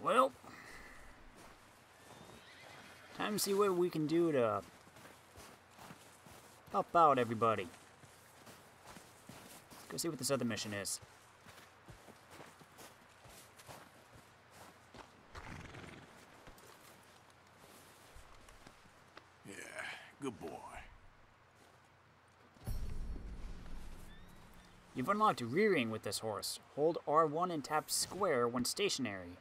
Well, time to see what we can do to help out everybody. Let's go see what this other mission is. Yeah, good boy. You've unlocked rearing with this horse. Hold R1 and tap square when stationary.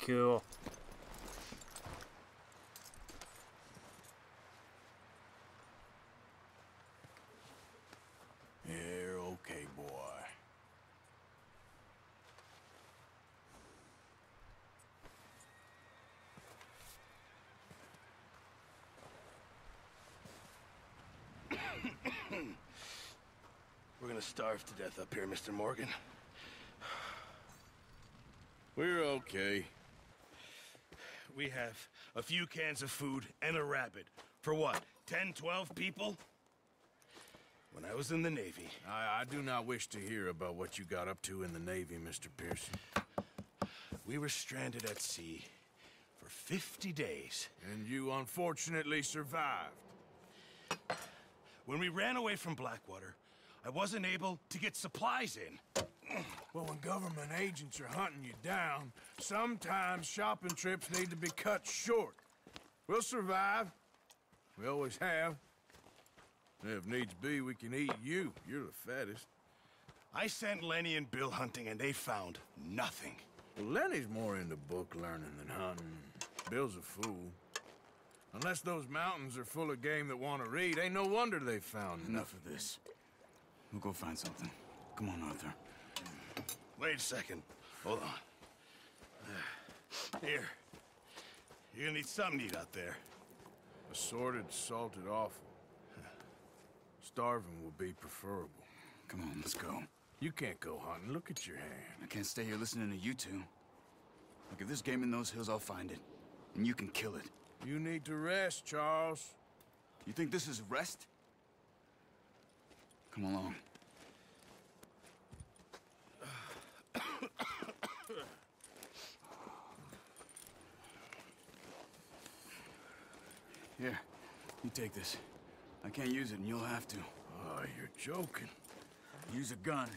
Cool. You're okay, boy. We're gonna starve to death up here, Mr. Morgan. We're okay. We have a few cans of food and a rabbit. For what, 10, 12 people? When I was in the Navy... I do not wish to hear about what you got up to in the Navy, Mr. Pearson. We were stranded at sea for 50 days. And you unfortunately survived. When we ran away from Blackwater, I wasn't able to get supplies in. Well, when government agents are hunting you down, sometimes shopping trips need to be cut short. We'll survive. We always have. If needs be, we can eat you. You're the fattest. I sent Lenny and Bill hunting, and they found nothing. Well, Lenny's more into book learning than hunting. Bill's a fool. Unless those mountains are full of game that want to read, ain't no wonder they found Enough of this. We'll go find something. Come on, Arthur. Wait a second. Hold on. Here. You're gonna need something to eat out there. Assorted, salted offal. Starving will be preferable. Come on, let's go. You can't go hunting. Look at your hand. I can't stay here listening to you two. Look, if there's game in those hills, I'll find it. And you can kill it. You need to rest, Charles. You think this is rest? Come along. Here, you take this. I can't use it, and you'll have to. Oh, you're joking. Use a gun,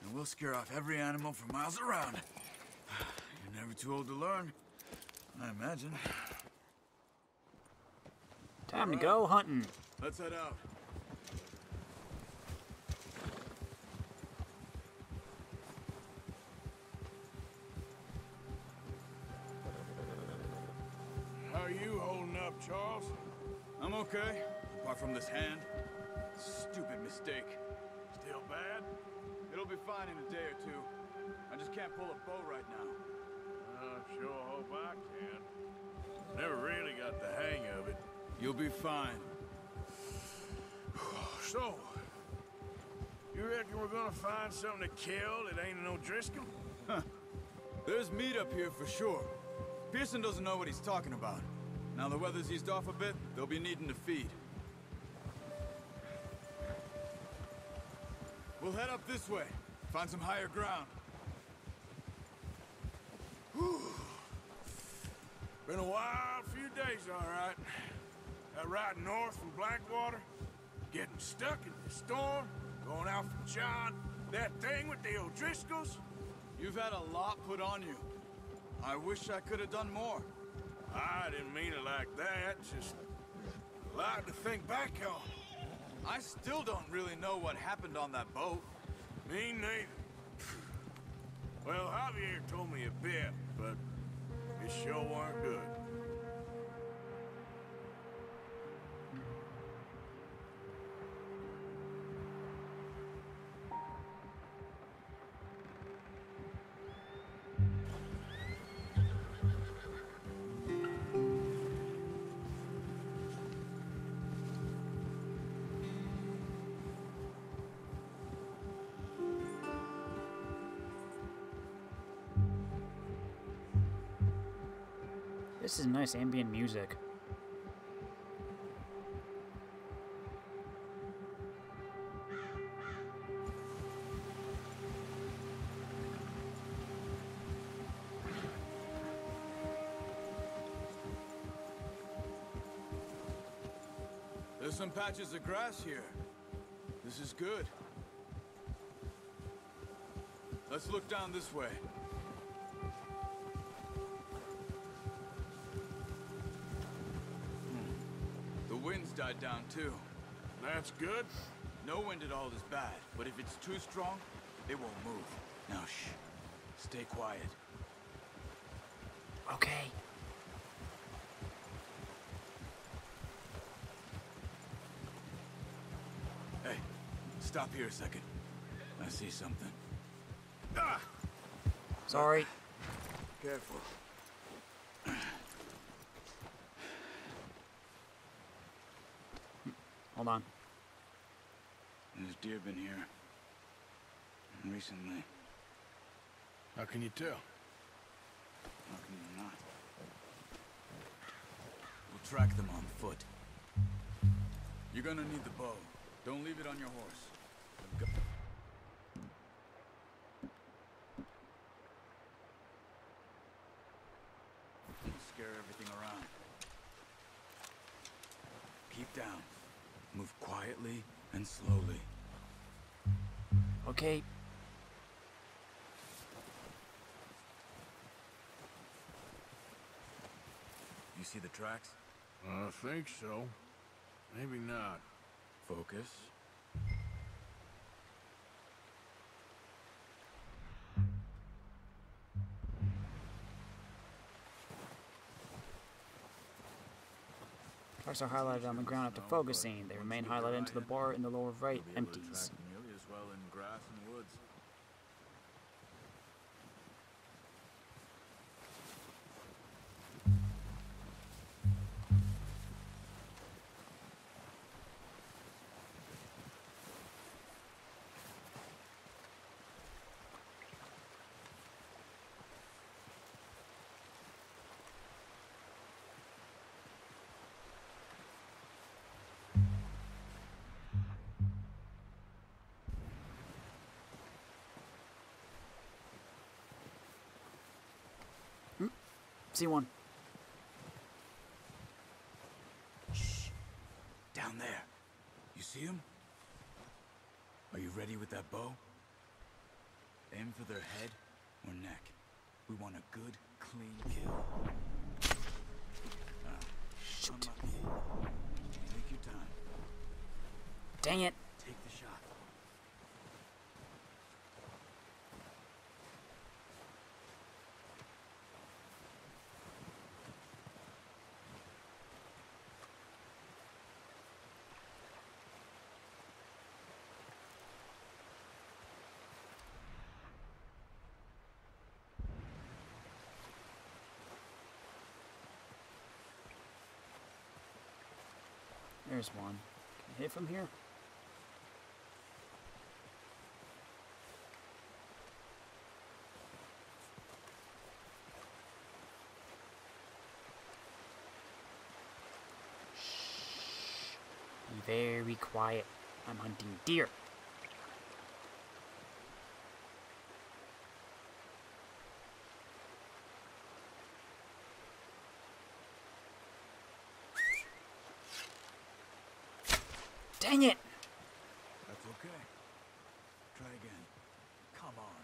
and we'll scare off every animal for miles around. You're never too old to learn, I imagine. Time to go hunting. Let's head out. How are you holding up, Charles? I'm okay, apart from this hand. Stupid mistake. Still bad? It'll be fine in a day or two. I just can't pull a bow right now. I sure hope I can. Never really got the hang of it. You'll be fine. So, you reckon we're gonna find something to kill that ain't no Driscoll? There's meat up here for sure. Pearson doesn't know what he's talking about. Now the weather's eased off a bit, they'll be needing to feed. We'll head up this way. Find some higher ground. Whew. Been a wild few days, all right. That ride north from Blackwater, getting stuck in the storm, going out from John, that thing with the O'Driscolls. You've had a lot put on you. I wish I could have done more. I didn't mean it like that, just a lot to think back on. I still don't really know what happened on that boat. Me neither. Well, Javier told me a bit, but it sure weren't good. This is nice ambient music. There's some patches of grass here. This is good. Let's look down this way. The wind's died down too. That's good. No wind at all is bad, but if it's too strong, it won't move. Now shh. Stay quiet. Okay. Hey, stop here a second. I see something. Sorry. Careful. Hold on. There's deer been here. Recently. How can you tell? How can you not? We'll track them on foot. You're gonna need the bow. Don't leave it on your horse. Scare everything around. Keep down. Move quietly and slowly. Okay. You see the tracks? I think so. Maybe not. Focus. Tracks are highlighted on the ground after focusing. They remain highlighted into the bar in the lower right, You'll be able to empties. track nearly as well in grass and woods. See one. Shh. Down there. You see him? Are you ready with that bow? Aim for their head or neck. We want a good, clean kill. Shoot. Unlucky. Take your time. Dang it. Take the shot. There's one. Can I hit from here? Shh. Be very quiet. I'm hunting deer. Dang it! That's okay. Try again. Come on.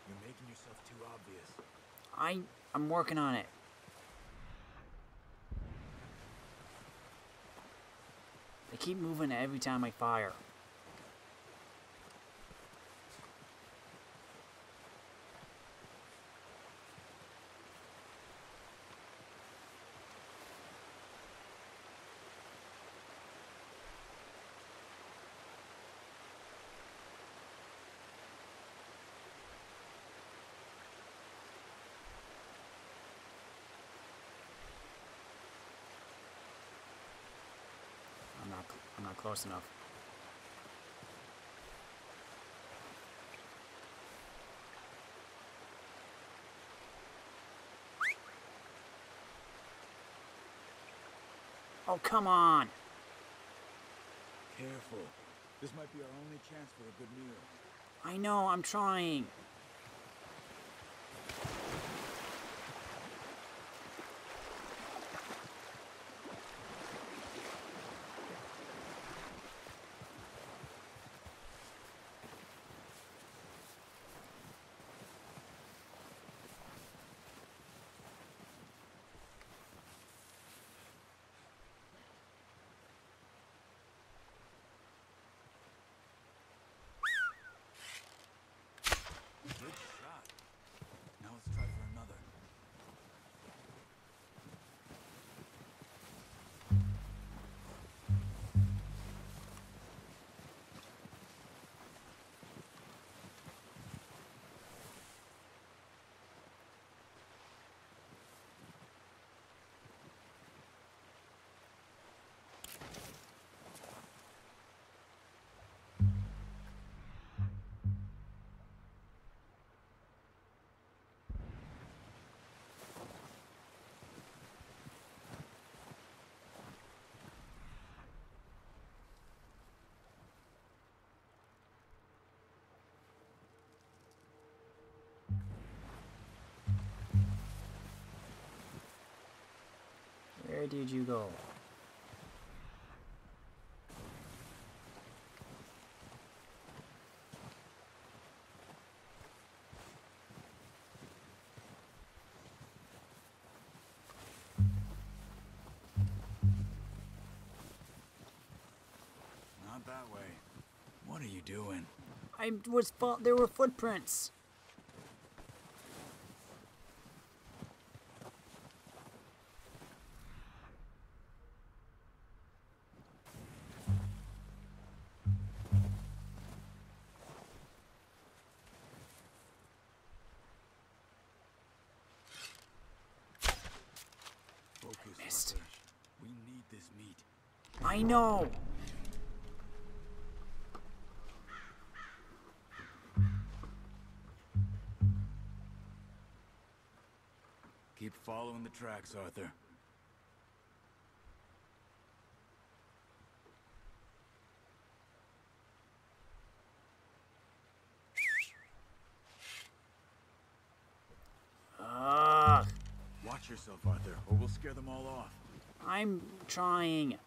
You're making yourself too obvious. I'm working on it. They keep moving every time I fire. I'm not close enough. Oh, come on! Careful. This might be our only chance for a good meal. I know, I'm trying. Where did you go? Not that way. What are you doing? There were footprints. Focus, missed. Arthur. We need this meat. I know. Keep following the tracks, Arthur. Ugh. Watch yourself, Arthur, or we'll scare them all off. I'm trying.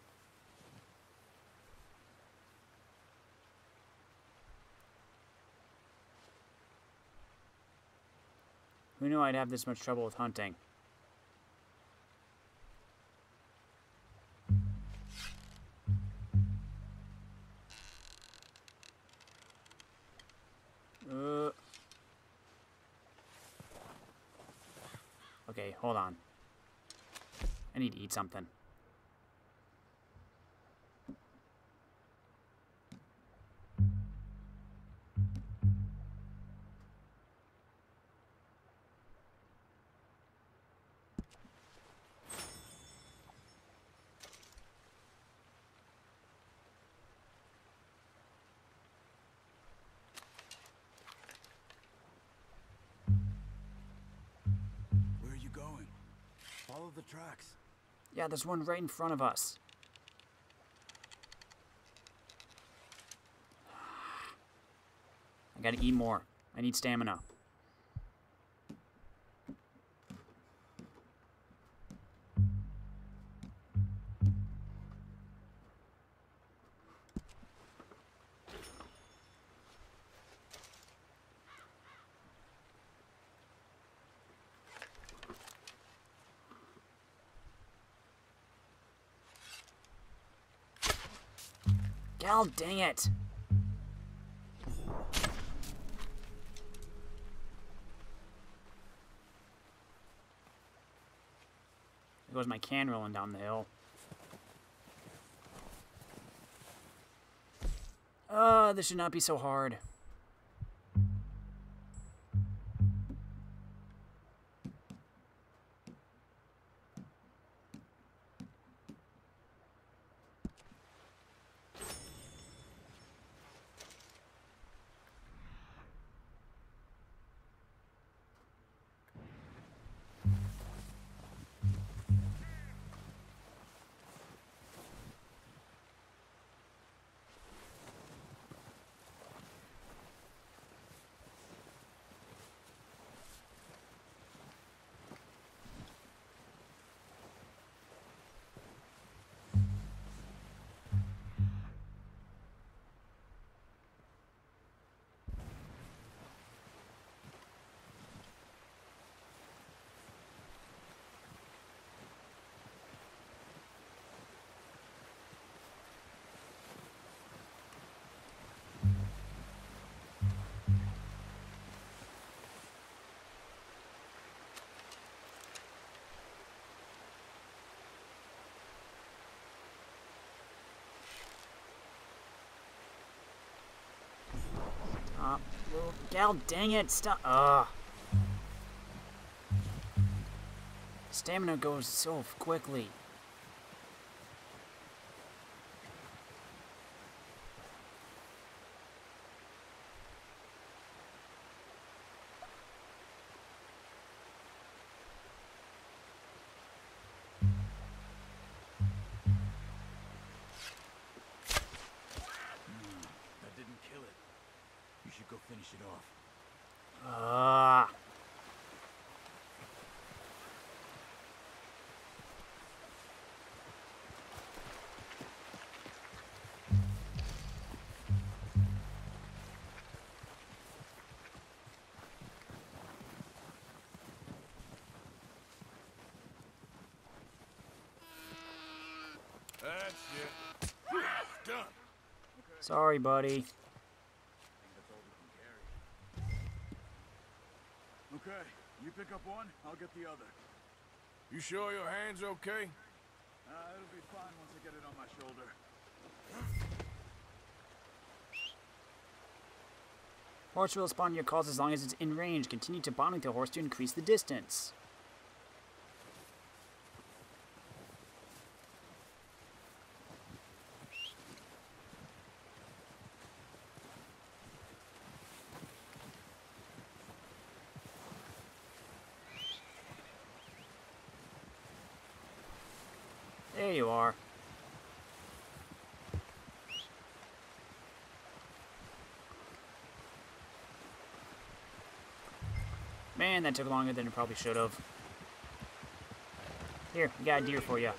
Who knew I'd have this much trouble with hunting? Okay, hold on. I need to eat something. Where are you going? Follow the tracks. Yeah, there's one right in front of us. I gotta eat more. I need stamina. God dang it! There goes my can rolling down the hill. This should not be so hard. God dang it, stop. Stamina goes so quickly. That didn't kill it. You should go finish it off. That's it. Done. Sorry, buddy. Okay, you pick up one, I'll get the other. You sure your hand's okay? It'll be fine once I get it on my shoulder. Horse will respond to your calls as long as it's in range. Continue to bond with the horse to increase the distance. There you are. Man, that took longer than it probably should have. Here, we got a deer for you.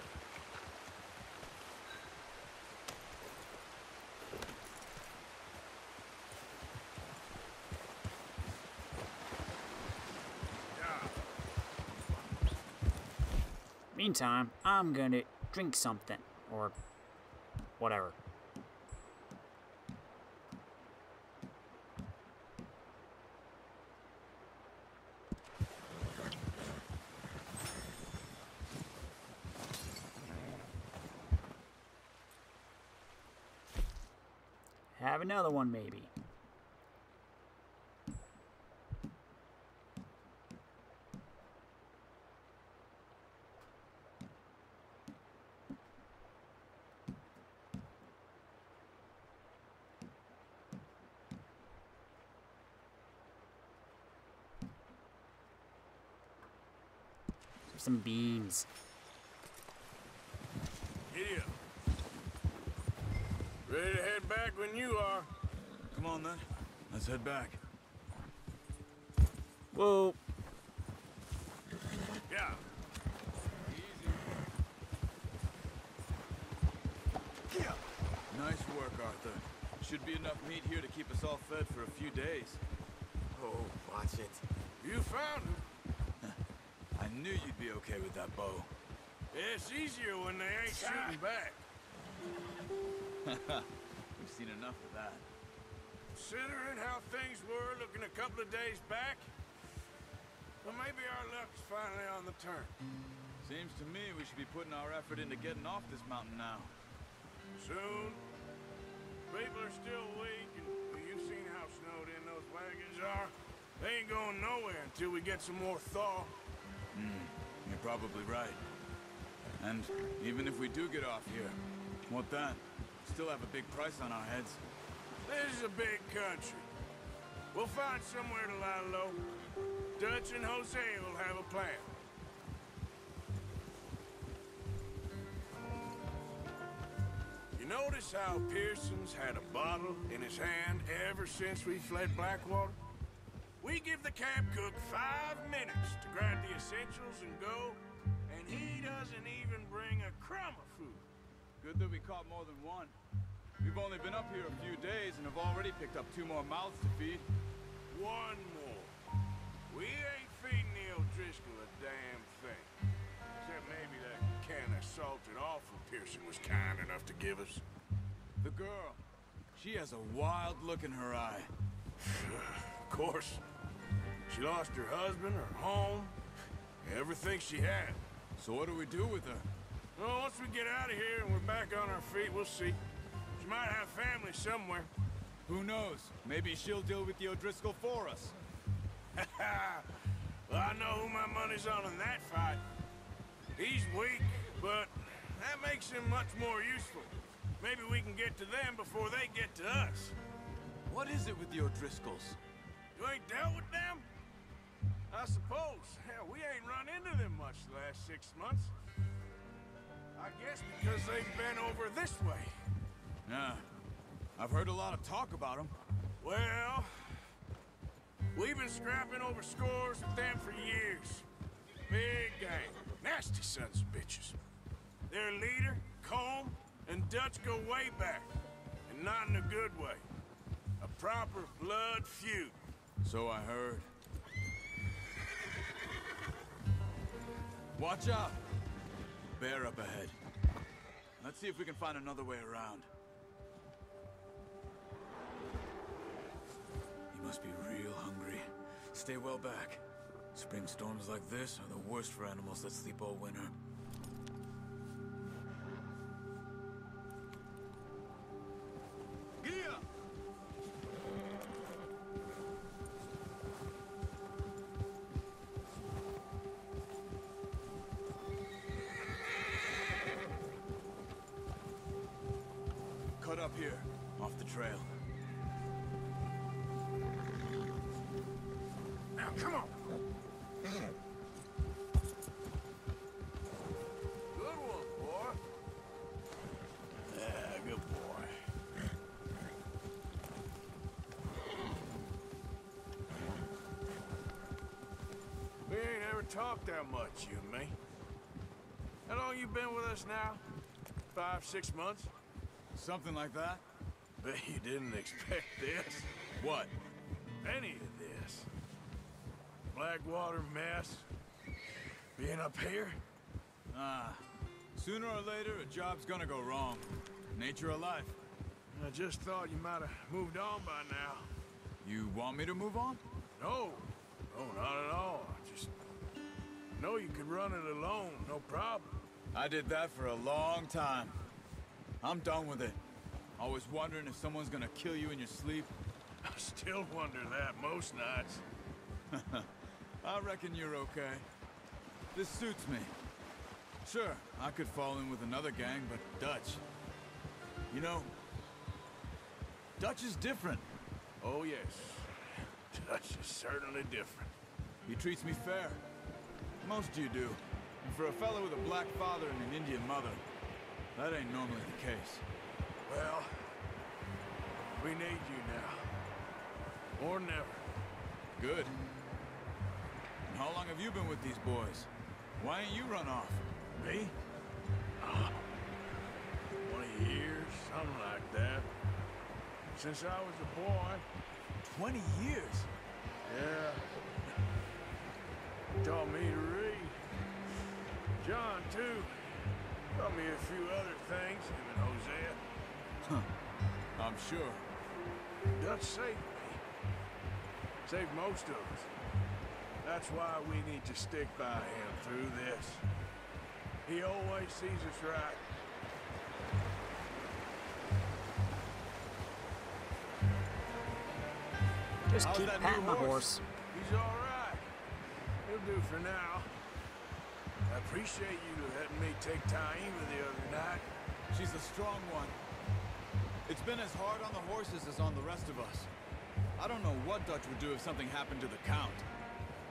Meantime, I'm gonna drink something, or whatever. Have another one, maybe. Some beans. Giddy up. Ready to head back when you are. Come on then, let's head back. Whoa. Yeah. Nice work, Arthur. Should be enough meat here to keep us all fed for a few days. Oh, watch it. You found him. I knew you'd be okay with that bow. Yeah, it's easier when they ain't shooting back. We've seen enough of that. Considering how things were looking a couple of days back, well, maybe our luck's finally on the turn. Seems to me we should be putting our effort into getting off this mountain now. Soon. People are still weak, and you've seen how snowed in those wagons are. They ain't going nowhere until we get some more thaw. You're probably right. And even if we do get off here, what then? Still have a big price on our heads. This is a big country. We'll find somewhere to lie low. Dutch and Jose will have a plan. You notice how Pearson's had a bottle in his hand ever since we fled Blackwater? We give the camp cook 5 minutes to grab the essentials and go, and he doesn't even bring a crumb of food. Good that we caught more than one. We've only been up here a few days and have already picked up 2 more mouths to feed. One more. We ain't feeding the O'Driscoll a damn thing. Except maybe that can of salted offal Pearson was kind enough to give us. The girl, she has a wild look in her eye. Of course. She lost her husband, her home, everything she had. So what do we do with her? Well, once we get out of here and we're back on our feet, we'll see. She might have family somewhere. Who knows? Maybe she'll deal with the O'Driscoll for us. Well, I know who my money's on in that fight. He's weak, but that makes him much more useful. Maybe we can get to them before they get to us. What is it with the O'Driscolls? You ain't dealt with them? I suppose. Hell, we ain't run into them much the last 6 months. I guess because they've been over this way. Yeah. I've heard a lot of talk about them. Well, we've been scrapping over scores with them for years. Big gang. Nasty sons of bitches. Their leader, Colm, and Dutch go way back. And not in a good way. A proper blood feud. So I heard. Watch out! Bear up ahead. Let's see if we can find another way around. You must be real hungry. Stay well back. Spring storms like this are the worst for animals that sleep all winter. Gia! Cut up here, off the trail. Now, come on. Good one, boy. Yeah, good boy. We ain't ever talked that much, you and me. How long you been with us now? 5, 6 months? Something like that? Bet you didn't expect this. What? Any of this. Blackwater mess. Being up here? Ah, sooner or later, a job's gonna go wrong. Nature of life. I just thought you might have moved on by now. You want me to move on? No. No, not at all. I just know you could run it alone, no problem. I did that for a long time. I'm done with it. Always wondering if someone's gonna kill you in your sleep. I still wonder that most nights. I reckon you're okay. This suits me. Sure, I could fall in with another gang, but Dutch... You know, Dutch is different. Oh, yes. Dutch is certainly different. He treats me fair. Most you do. And for a fellow with a black father and an Indian mother, that ain't normally the case. Well, we need you now. More than ever. Good. And how long have you been with these boys? Why ain't you run off? Me? 20 years, something like that. Since I was a boy. 20 years? Yeah. Taught me to read. John, too. Taught me a few other things, him and Hosea. Huh. I'm sure. Dutch saved me. Saved most of us. That's why we need to stick by him through this. He always sees us right. Just How's keep that patting new the horse? horse. He's all right. He'll do for now. I appreciate you letting me take Taima the other night. She's a strong one. It's been as hard on the horses as on the rest of us. I don't know what Dutch would do if something happened to the Count.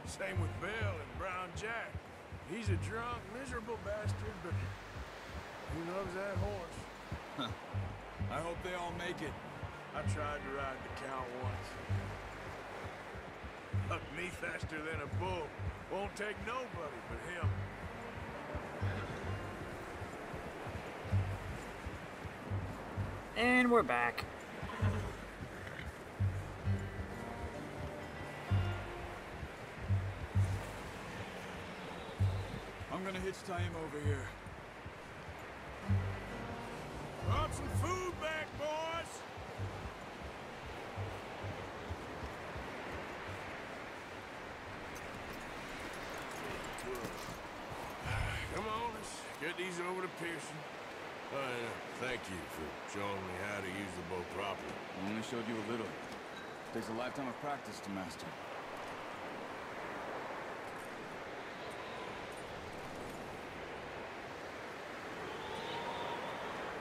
Same with Bill and Brown Jack. He's a drunk, miserable bastard, but he loves that horse. I hope they all make it. I tried to ride the Count once. Hucked me faster than a bull. Won't take nobody but him. And we're back. I'm gonna hitch Taima over here. Brought some food back, boys! Come on, let's get these over to Pearson. Thank you for showing me how to use the bow properly. I only showed you a little. Takes a lifetime of practice to master.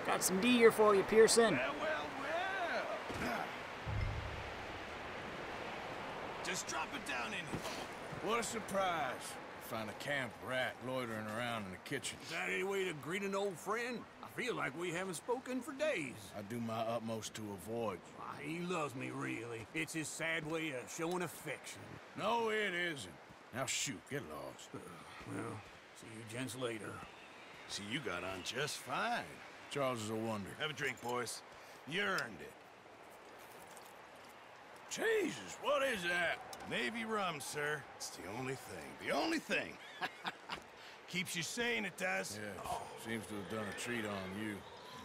Got some deer for you, Pearson. Well. Just drop it down in here. What a surprise. Find a camp rat loitering around in the kitchen. Is that any way to greet an old friend? I feel like we haven't spoken for days. I do my utmost to avoid you. Why, he loves me, really. It's his sad way of showing affection. No, it isn't. Now shoot, get lost. Well, see you gents later. See, you got on just fine. Charles is a wonder. Have a drink, boys. You earned it. Jesus, what is that? Navy rum, sir. It's the only thing. The only thing. Keeps you sane, it does. Yeah, seems to have done a treat on you.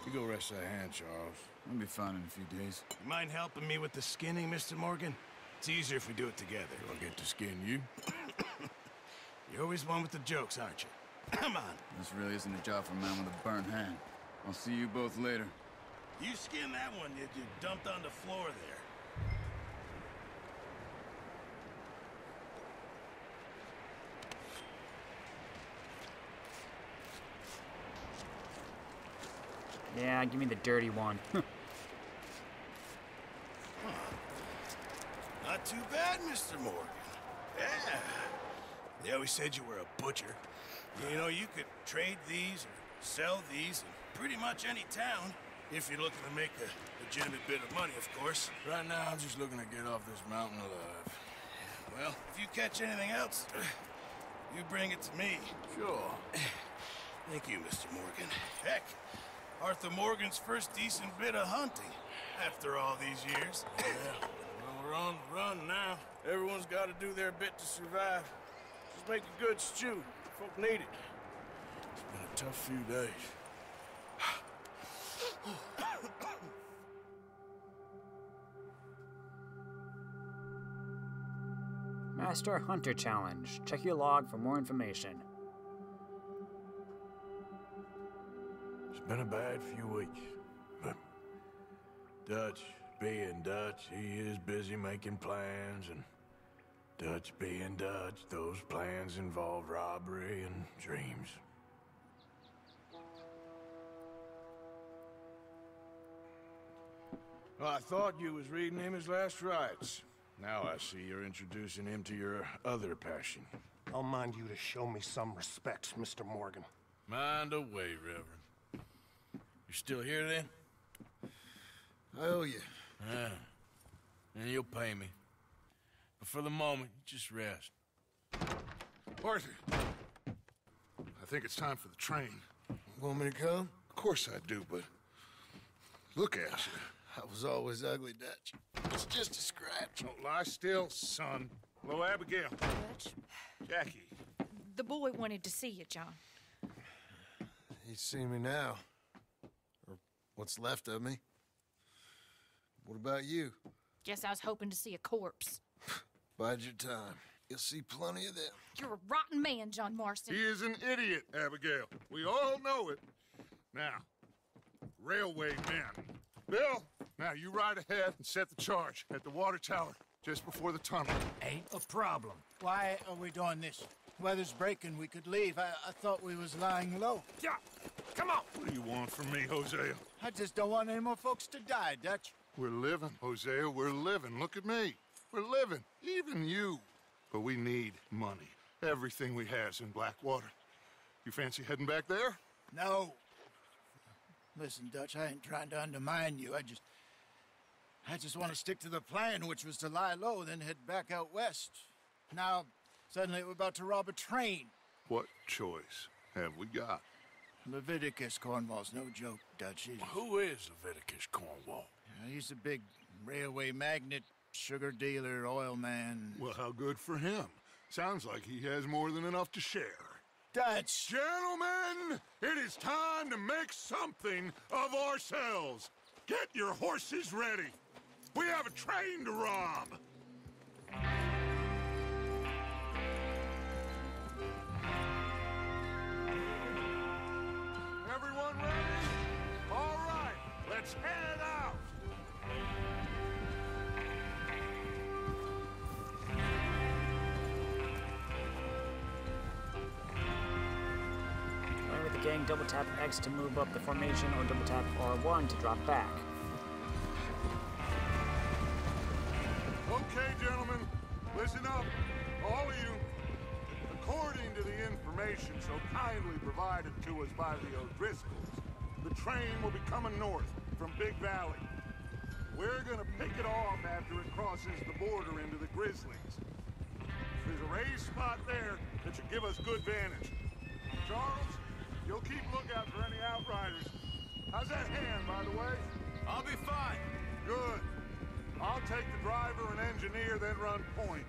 You go rest that hand, Charles. I'll be fine in a few days. You mind helping me with the skinning, Mr. Morgan? It's easier if we do it together. Do I get to skin you? You're always one with the jokes, aren't you? Come on. This really isn't a job for a man with a burnt hand. I'll see you both later. You skin that one you dumped on the floor there. Yeah, give me the dirty one. Not too bad, Mr. Morgan. Yeah. They always said you were a butcher. You know, you could trade these or sell these in pretty much any town, if you're looking to make a legitimate bit of money, of course. Right now, I'm just looking to get off this mountain alive. Well, if you catch anything else, you bring it to me. Sure. Thank you, Mr. Morgan. Heck, Arthur Morgan's first decent bit of hunting after all these years. Yeah. Well, we're on the run now. Everyone's got to do their bit to survive. Just make a good stew. Folk need it. It's been a tough few days. Master Hunter Challenge. Check your log for more information. It's been a bad few weeks, but Dutch being Dutch, he is busy making plans, and Dutch being Dutch, those plans involve robbery and dreams. Well, I thought you was reading him his last rites. Now I see you're introducing him to your other passion. I'll mind you to show me some respect, Mr. Morgan. Mind away, Reverend. You still here, then? I owe you. Yeah. And you'll pay me. But for the moment, just rest. Arthur, I think it's time for the train. Want me to come? Of course I do, but look at you. I was always ugly, Dutch. It's just a scratch. Don't lie still, son. Hello, Abigail. Dutch, Jackie. the boy wanted to see you, John. He's seen me now. Or what's left of me. What about you? Guess I was hoping to see a corpse. Bide your time. You'll see plenty of them. You're a rotten man, John Marston. He is an idiot, Abigail. We all know it. Now, railway men. Bill, now you ride ahead and set the charge at the water tower just before the tunnel. Ain't a problem. Why are we doing this? Weather's breaking. We could leave. I thought we was lying low. Yeah, come on. What do you want from me, Hosea? I just don't want any more folks to die, Dutch. We're living, Hosea. We're living. Look at me. We're living. Even you. But we need money. Everything we has in Blackwater. You fancy heading back there? No. Listen, Dutch, I ain't trying to undermine you. I just want to stick to the plan, which was to lie low, then head back out west. Now, suddenly we're about to rob a train. What choice have we got? Leviticus Cornwall's no joke, Dutch. Who is Leviticus Cornwall? He's a big railway magnate, sugar dealer, oil man. Well, how good for him. Sounds like he has more than enough to share. Dutch! Gentlemen, it is time to make something of ourselves. Get your horses ready. We have a train to rob. Everyone ready? All right, let's head out. When with the gang, double tap X to move up the formation or double tap R1 to drop back. Okay, gentlemen, listen up, all of you. According to the information so kindly provided to us by the O'Driscolls, the train will be coming north from Big Valley. We're gonna pick it off after it crosses the border into the Grizzlies. There's a raised spot there that should give us good vantage. Charles, you'll keep lookout for any outriders. How's that hand, by the way? I'll be fine. Good. I'll take the driver and engineer, then run point.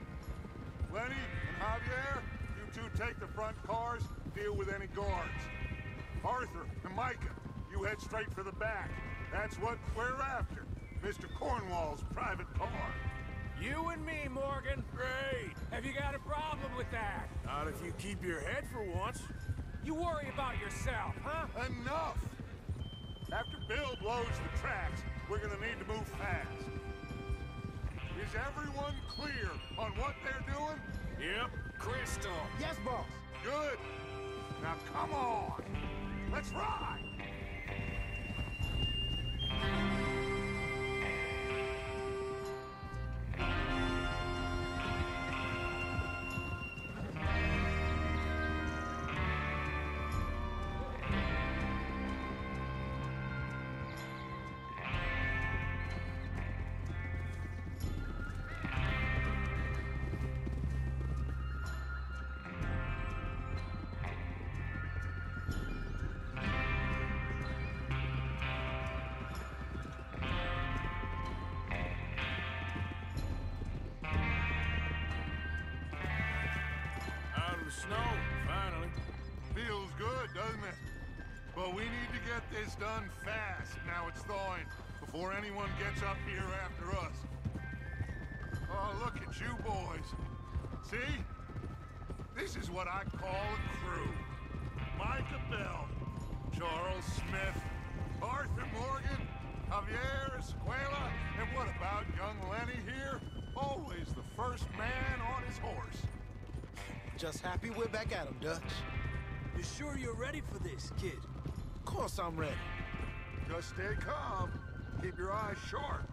Lenny and Javier, you two take the front cars, deal with any guards. Arthur and Micah, you head straight for the back. That's what we're after. Mr. Cornwall's private car. You and me, Morgan. Great. Have you got a problem with that? Not if you keep your head for once. You worry about yourself, huh? Enough! After Bill blows the tracks, we're gonna need to move fast. Is everyone clear on what they're doing? Yep. Crystal. Yes, boss. Good. Now come on. Let's ride. Snow, finally. Feels good, doesn't it? But we need to get this done fast now it's thawing, before anyone gets up here after us. Oh, look at you boys. See? This is what I call a crew. Micah Bell, Charles Smith, Arthur Morgan, Javier Escuela, and what about young Lenny here? Always the first man on his horse. Just happy we're back at 'em, Dutch. You sure you're ready for this, kid? Of course I'm ready. Just stay calm. Keep your eyes sharp.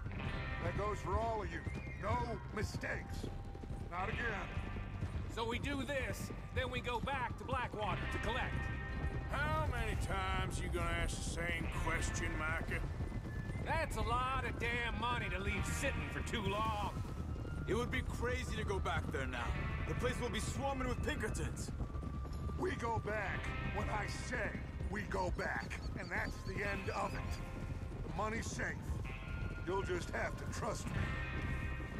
That goes for all of you. No mistakes. Not again. So we do this, then we go back to Blackwater to collect. How many times you gonna ask the same question, Micah? That's a lot of damn money to leave sitting for too long. It would be crazy to go back there now. The place will be swarming with Pinkertons. We go back when I say we go back, and that's the end of it. The money's safe. You'll just have to trust me.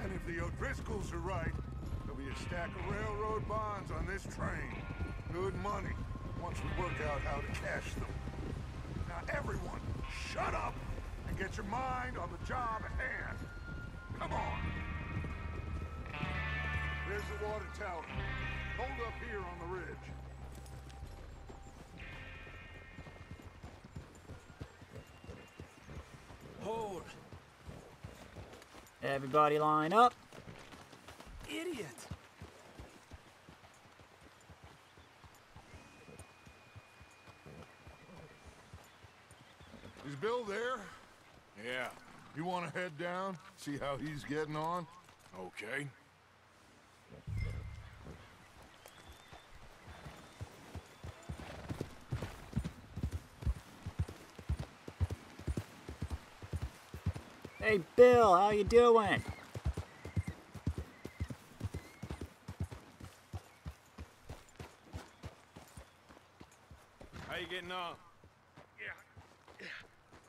And if the O'Driscolls are right, there'll be a stack of railroad bonds on this train. Good money, once we work out how to cash them. Now everyone, shut up and get your mind on the job at hand. Come on. There's the water tower. Hold up here on the ridge. Hold. Everybody line up. Idiot. Is Bill there? Yeah. You want to head down? See how he's getting on? Okay. Hey, Bill, how you doing? How you getting on? Yeah,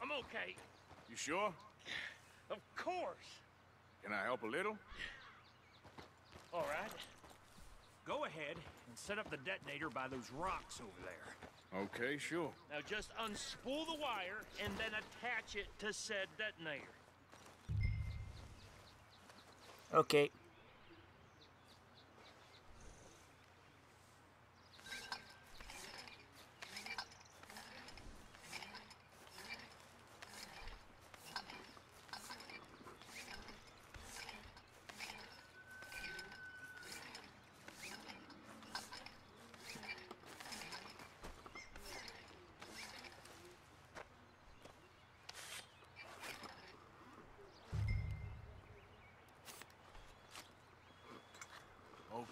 I'm okay. You sure? Of course. Can I help a little? All right. Go ahead and set up the detonator by those rocks over there. Okay, sure. Now just unspool the wire and then attach it to said detonator. Okay.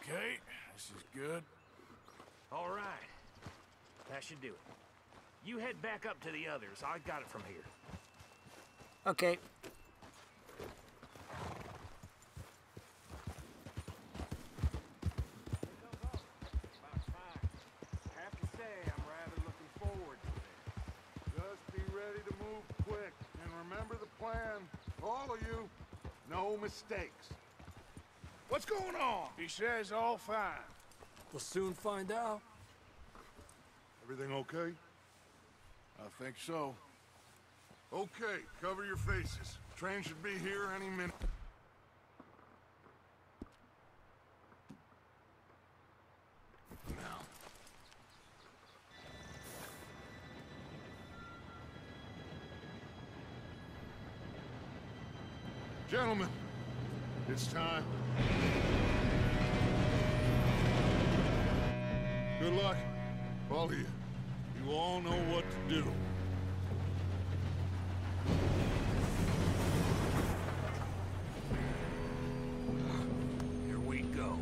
Okay, this is good. All right. That should do it. You head back up to the others. I got it from here. Okay. Have to say, I'm rather looking forward to it. Just be ready to move quick. And remember the plan. All of you, no mistakes. What's going on? He says all fine. We'll soon find out. Everything okay? I think so. Okay, cover your faces. Train should be here any minute. Now. Gentlemen, it's time. Good luck, all of you. You all know what to do. Here we go.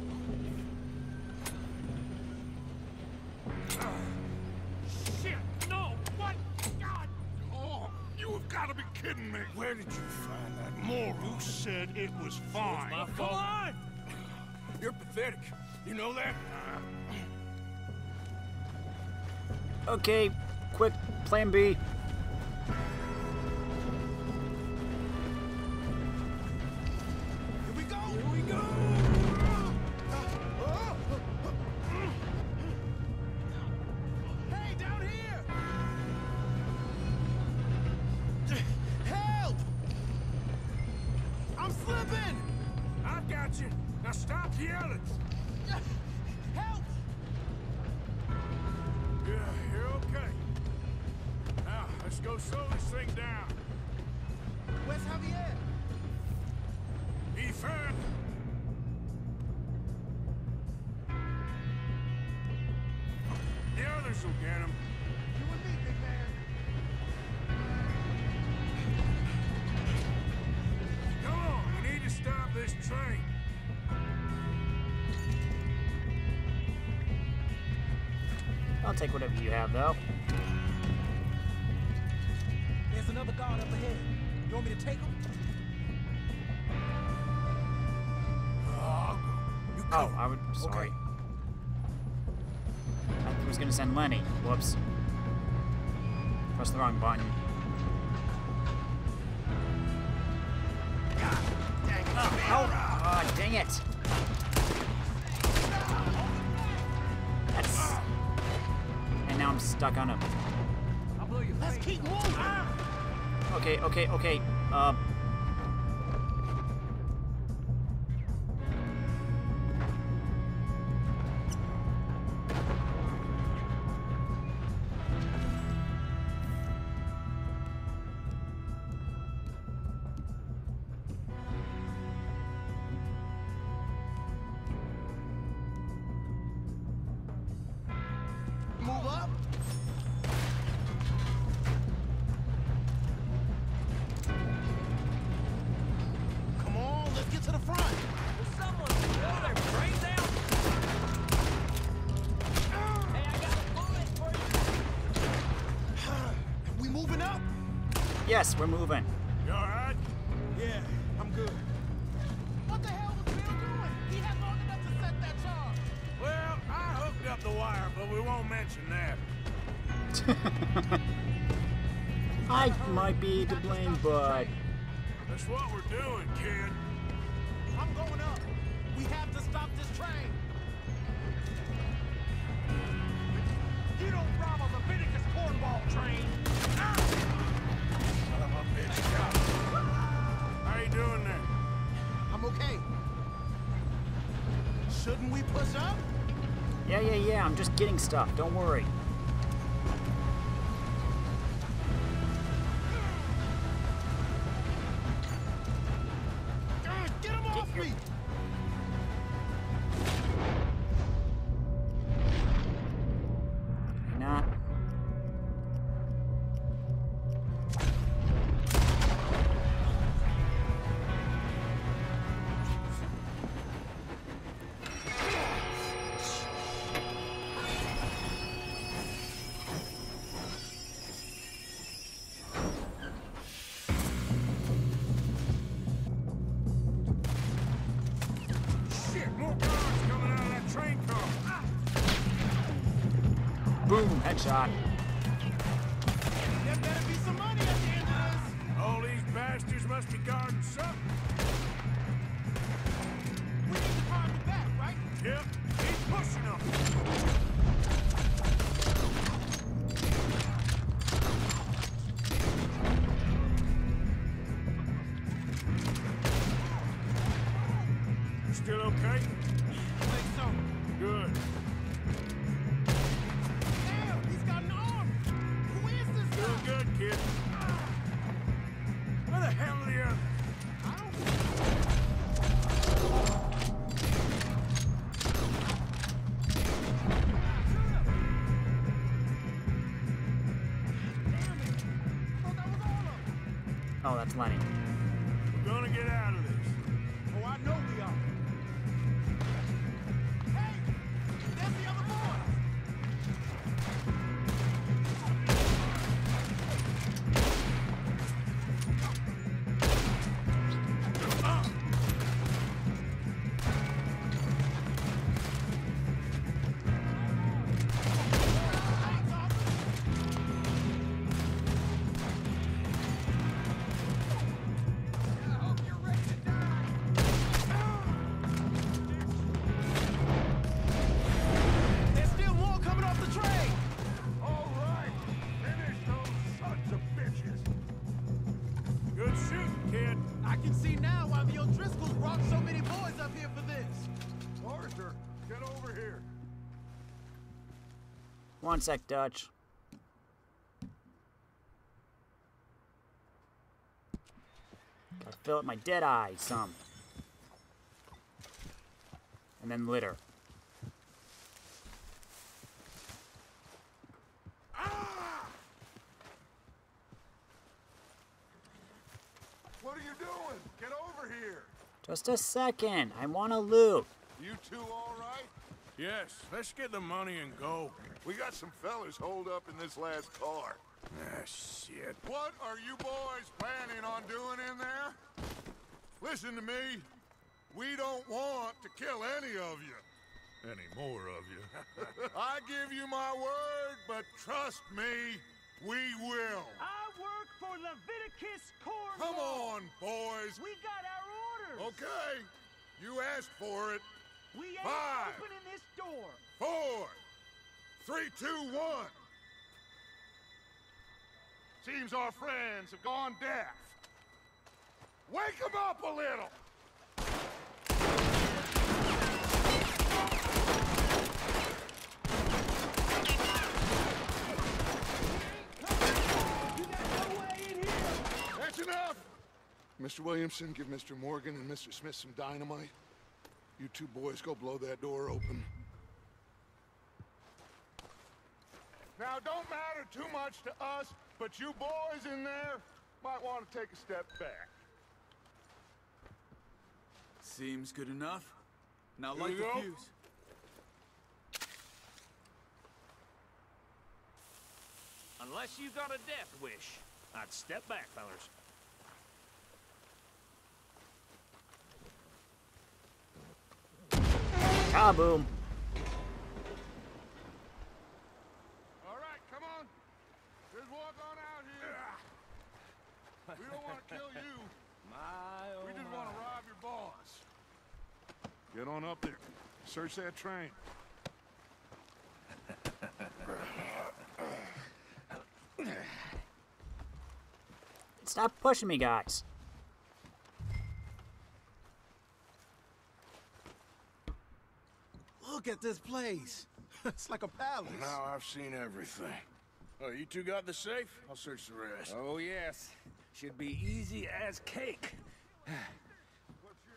Shit! No! What? God! Oh, you have got to be kidding me. Where did you find that moron? You said it was fine. My fault. Come on! You're pathetic. You know that? Okay, quick, plan B. Here we go! Here we go! Hey, down here! Help! I'm slipping! I got you. Now stop yelling. Help! Yeah, you're okay. Now, let's go slow this thing down. Where's Javier? Ethan! The others will get him. You and me, big man. Come on, we need to stop this train. I'll take whatever you have, though. There's another guard up ahead. You want me to take him? Oh, I would. Sorry. I was gonna send Lenny. Whoops. Pressed the wrong button. Oh, dang it! That's. And now I'm stuck on him. Let's keep moving! Okay. Move up. Come on, let's get to the front. Someone slow their brain down! Hey, I got a bullet for you! We moving up? Yes, we're moving. You all right? Yeah, I'm good. What the hell was Bill doing? He had long enough to set that charge. Well, I hooked up the wire, but we won't mention that. I might be to blame, but That's what we're doing, kid. I'm going up. We have to stop this train. You don't rob a Leviticus cornball train. Son of a bitch. How you doing there? I'm okay. Shouldn't we push up? yeah. I'm just getting stuff. Don't worry. Get him off me! Not. Shit, more cars coming out of that train car. Boom, headshot. There better be some money at the end of this. All these bastards must be guarding something. We need to car in the back, right? Yep. Keep pushing them. kid. Where the hell are the others? Oh, that's Lenny. We're gonna get out of this. Oh, I know we are. Hey! There's the other boys! There's still more coming off the train! All right, finish those sons of bitches. Good shooting, kid. I can see now why the O'Driscolls brought so many boys up here for this. Arthur, get over here. One sec, Dutch. Gotta fill up my dead eye some. And then litter. What are you doing? Get over here. Just a second. I want to loot. You two all right? Yes, let's get the money and go. We got some fellas holed up in this last car. Ah, shit. What are you boys planning on doing in there? Listen to me. We don't want to kill any of you. Any more of you? I give you my word, but trust me, we will. I work for Leviticus Cornwall. Come on, boys. We got our orders. Okay, you asked for it. We ain't 5, opening this door. 4, 3, 2, 1. Seems our friends have gone deaf. Wake them up a little. That's enough. Mr. Williamson, give Mr. Morgan and Mr. Smith some dynamite. You two boys go blow that door open. Now, don't matter too much to us, but you boys in there might want to take a step back. Seems good enough. Now Here light you the go. fuse. Unless you got a death wish, I'd step back, fellas. Kaboom. All right, come on. Just walk on out here. We don't want to kill you. We just want to rob your boss. Get on up there. Search that train. Stop pushing me, guys. Look at this place. It's like a palace. Now I've seen everything. Oh, you two got the safe? I'll search the rest. Oh, yes. Should be easy as cake.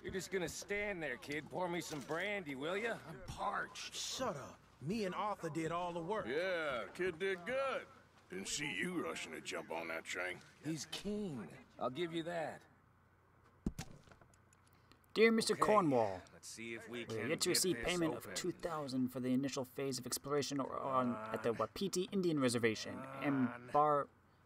You're just gonna stand there, kid. Pour me some brandy, will ya? I'm parched. Shut up. Me and Arthur did all the work. Yeah, kid did good. Didn't see you rushing to jump on that train. He's keen. I'll give you that. Dear Mr. Okay, Cornwall, let's see if we we can are yet to get receive this payment open. of $2,000 for the initial phase of exploration at the Wapiti Indian Reservation,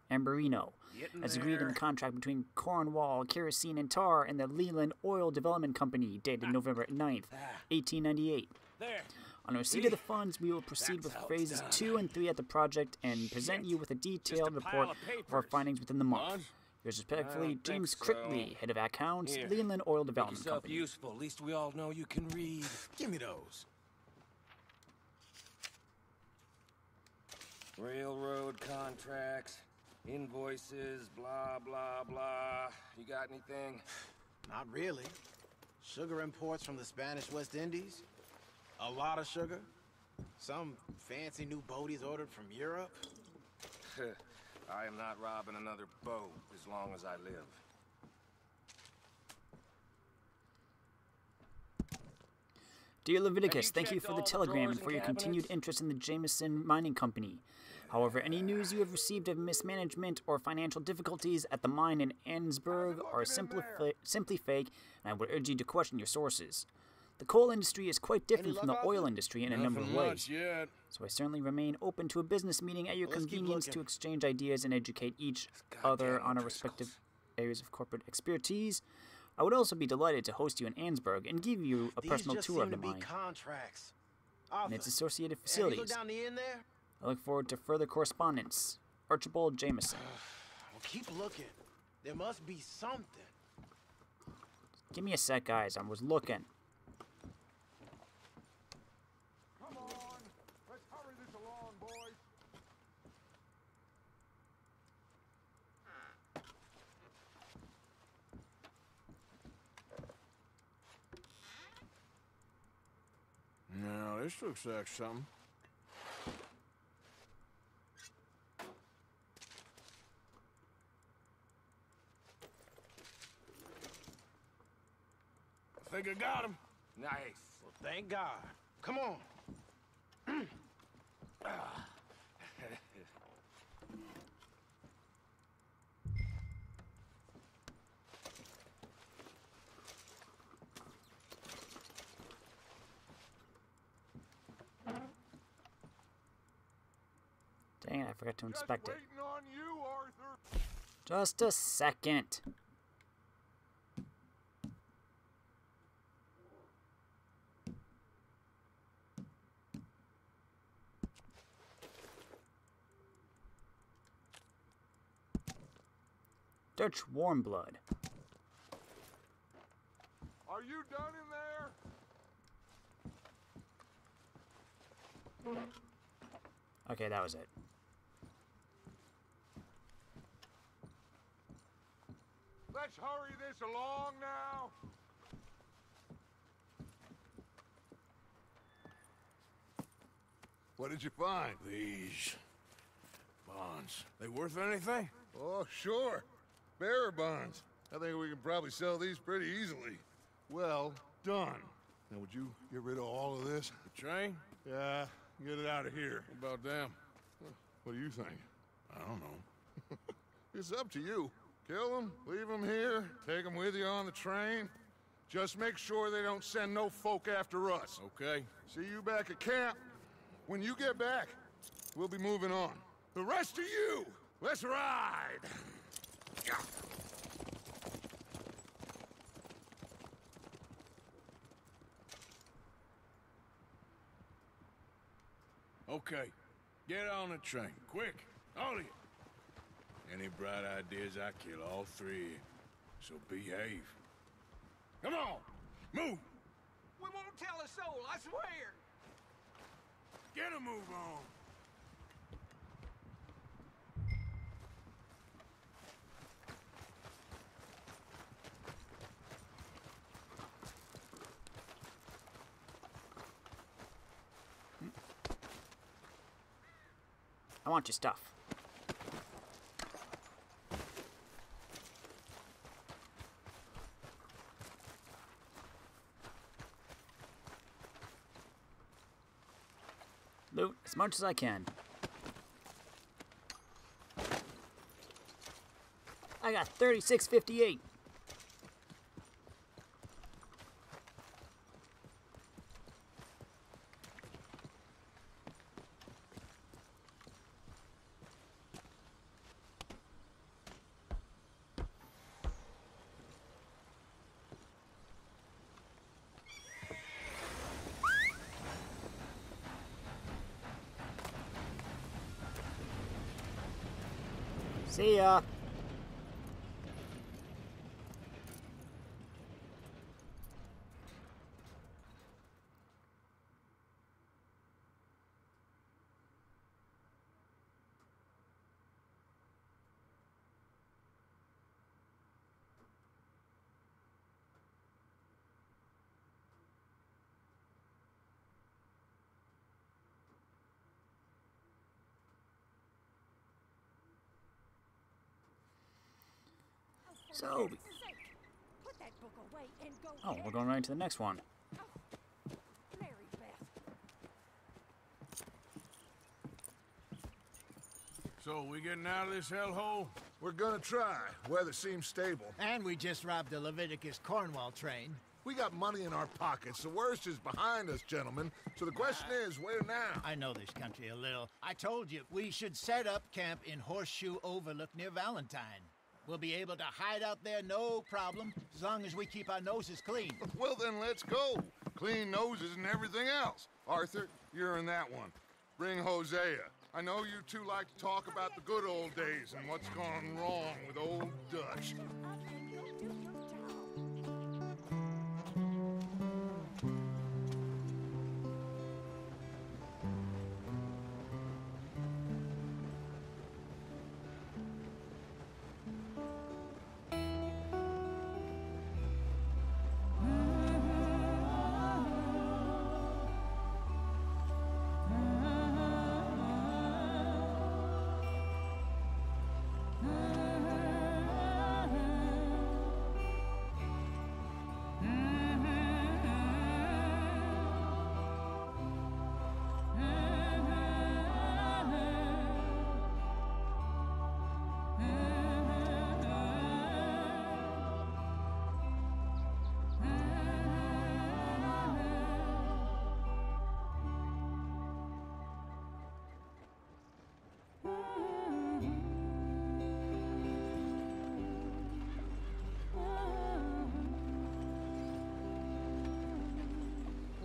Ambarino, as agreed in the contract between Cornwall, Kerosene and Tar, and the Leland Oil Development Company, dated November 9th, 1898. There. On receipt of the funds, we will proceed with phases 2 and 3 at the project and present you with a detailed report of our findings within the month. Yours respectfully, James Crittley, head of accounts, Here. Leland Oil Make Development yourself Company. useful. At least we all know you can read. Give me those. Railroad contracts, invoices, blah, blah, blah. You got anything? Not really. Sugar imports from the Spanish West Indies. A lot of sugar. Some fancy new boaties ordered from Europe. I am not robbing another boat as long as I live. Dear Leviticus, thank you for the telegram and for your continued interest in the Jameson Mining Company. However, any news you have received of mismanagement or financial difficulties at the mine in Annesburg are simply fake, and I would urge you to question your sources. The coal industry is quite different from the oil industry in a number of ways, so I certainly remain open to a business meeting at your convenience to exchange ideas and educate each other on our respective areas of corporate expertise. I would also be delighted to host you in Annesburg and give you a personal tour of the mine and its associated facilities. I look forward to further correspondence. Archibald Jameson. Well, keep looking. There must be something. Give me a sec, guys. I was looking. Come on. Let's hurry this along, boys. Now, this looks like something. I think I got him. Nice. Well, thank God. Come on. Dang it, I forgot to inspect it. Waiting on you, Arthur. Just a second. Dutch Warmblood. Are you done in there? Okay, that was it. Let's hurry this along now. What did you find? These bonds. They worth anything? Oh, sure. Bearer bonds. I think we can probably sell these pretty easily. Well done. Now, would you get rid of all of this? The train? Yeah, get it out of here. What about them? What do you think? I don't know. It's up to you. Kill them, leave them here, take them with you on the train. Just make sure they don't send no folk after us. Okay. See you back at camp. When you get back, we'll be moving on. The rest of you, let's ride! Okay. Get on the train. Quick. All of you. Any bright ideas, I kill all three. So behave. Come on! Move! We won't tell a soul, I swear! Get a move on! I want your stuff. Loot as much as I can. I got 3658. See ya. So, Put that book away and go. oh, we're going right to the next one. Larry Beth. So, we getting out of this hellhole? We're gonna try. Weather seems stable. And we just robbed a Leviticus Cornwall train. We got money in our pockets. The worst is behind us, gentlemen. So the question is, where now? I know this country a little. I told you, we should set up camp in Horseshoe Overlook near Valentine. We'll be able to hide out there, no problem, as long as we keep our noses clean. Well, then let's go. Clean noses and everything else. Arthur, you're in that one. Bring Hosea. I know you two like to talk about the good old days and what's gone wrong with old Dutch.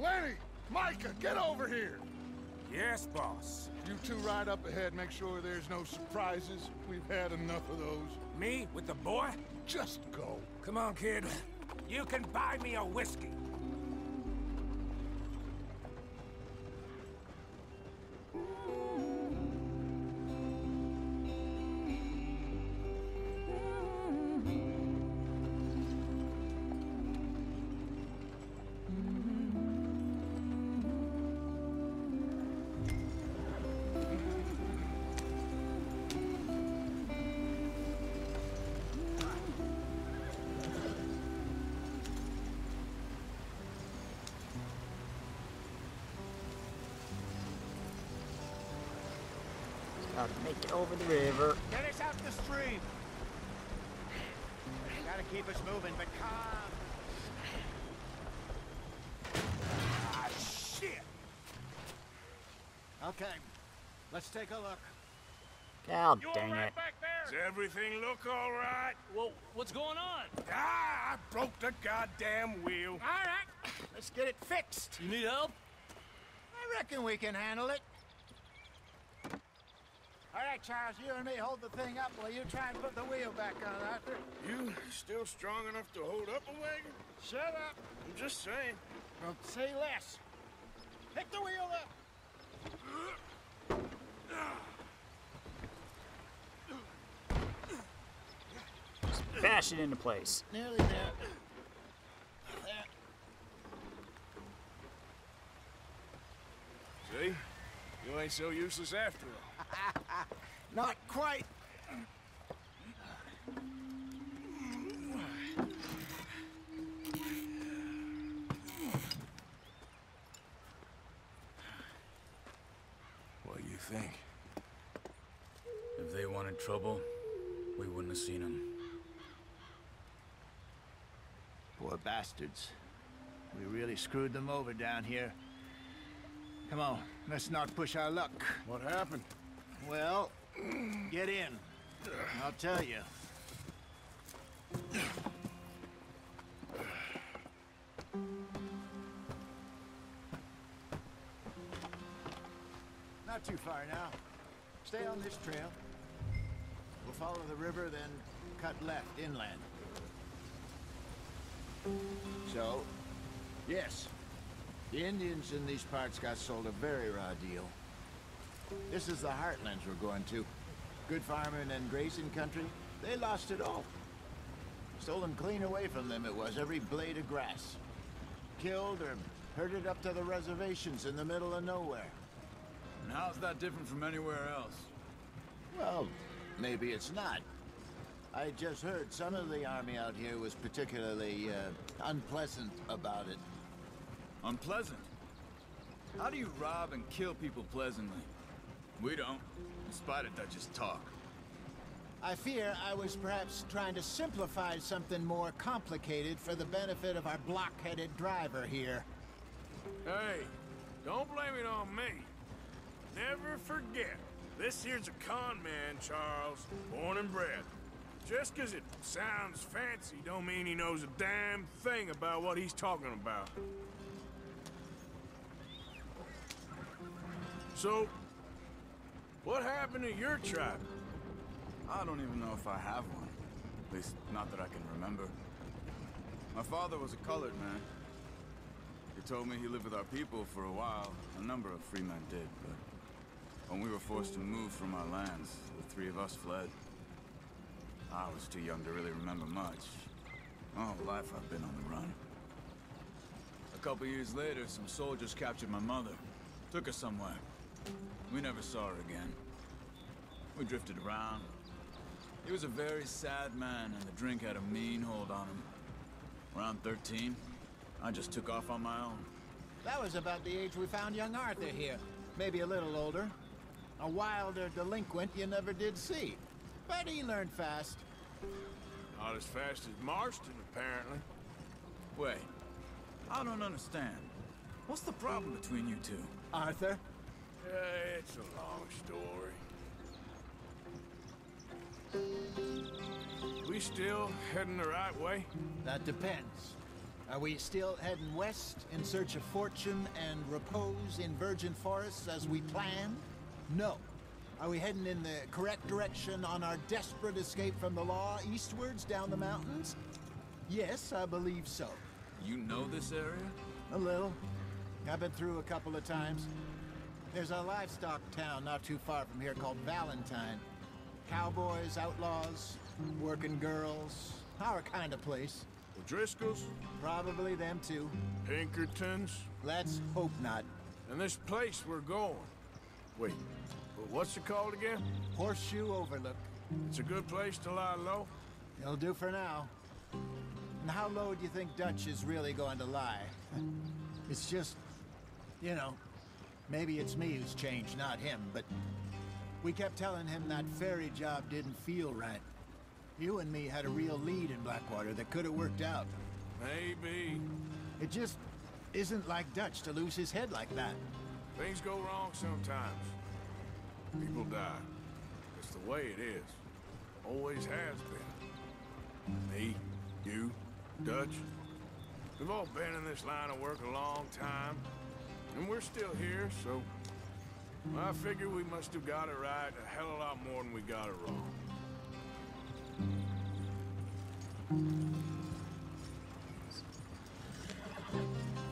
Lenny! Micah, get over here! Yes, boss. You two ride up ahead, make sure there's no surprises. We've had enough of those. Me with the boy? Just go. Come on, kid. You can buy me a whiskey. Gotta make it over the river. Get us out the stream. Gotta keep us moving, but calm. Ah, shit! Okay, let's take a look. God dang it. Does everything look all right? Well, what's going on? Ah, I broke the goddamn wheel. All right, let's get it fixed. You need help? I reckon we can handle it. All right, Charles, you and me hold the thing up while you try and put the wheel back on, Arthur. You still strong enough to hold up a wagon? Shut up. I'm just saying. Well, say less. Pick the wheel up. Bash it into place. Nearly there. There. See? You ain't so useless after all. Not quite. What do you think? If they wanted trouble, we wouldn't have seen them. Poor bastards. We really screwed them over down here. Come on, let's not push our luck. What happened? Well, get in. I'll tell you. Not too far now. Stay on this trail. We'll follow the river, then cut left inland. So, yes, the Indians in these parts got sold a very raw deal. This is the heartlands we're going to. Good farming and grazing country, they lost it all. Stolen clean away from them it was, every blade of grass. Killed or herded up to the reservations in the middle of nowhere. And how's that different from anywhere else? Well, maybe it's not. I just heard some of the army out here was particularly unpleasant about it. Unpleasant? How do you rob and kill people pleasantly? We don't, in spite of Dutch's talk. I fear I was perhaps trying to simplify something more complicated for the benefit of our block-headed driver here. Hey, don't blame it on me. Never forget, this here's a con man, Charles, born and bred. Just 'cause it sounds fancy don't mean he knows a damn thing about what he's talking about. So, what happened to your tribe? I don't even know if I have one. At least, not that I can remember. My father was a colored man. He told me he lived with our people for a while. A number of free men did, but when we were forced to move from our lands, the three of us fled. I was too young to really remember much. My whole life I've been on the run. A couple years later, some soldiers captured my mother. Took her somewhere. We never saw her again. We drifted around. He was a very sad man, and the drink had a mean hold on him. Around 13, I just took off on my own. That was about the age we found young Arthur here. Maybe a little older. A wilder delinquent you never did see. But he learned fast. Not as fast as Marston, apparently. Wait, I don't understand. What's the problem between you two? Arthur? It's a long story. We still heading the right way? That depends. Are we still heading west in search of fortune and repose in virgin forests as we planned? No. Are we heading in the correct direction on our desperate escape from the law eastwards down the mountains? Yes, I believe so. You know this area? A little. I've been through a couple of times. There's a livestock town not too far from here called Valentine. Cowboys, outlaws, working girls, our kind of place. O'Driscolls? Probably them too. Pinkertons? Let's hope not. And this place we're going. Wait, what's it called again? Horseshoe Overlook. It's a good place to lie low? It'll do for now. And how low do you think Dutch is really going to lie? It's just, you know, maybe it's me who's changed, not him, but we kept telling him that ferry job didn't feel right. You and me had a real lead in Blackwater that could have worked out. Maybe. It just isn't like Dutch to lose his head like that. Things go wrong sometimes. People die. It's the way it is. Always has been. Me, you, Dutch. We've all been in this line of work a long time. And we're still here, so I figure we must have got it right a hell of a lot more than we got it wrong.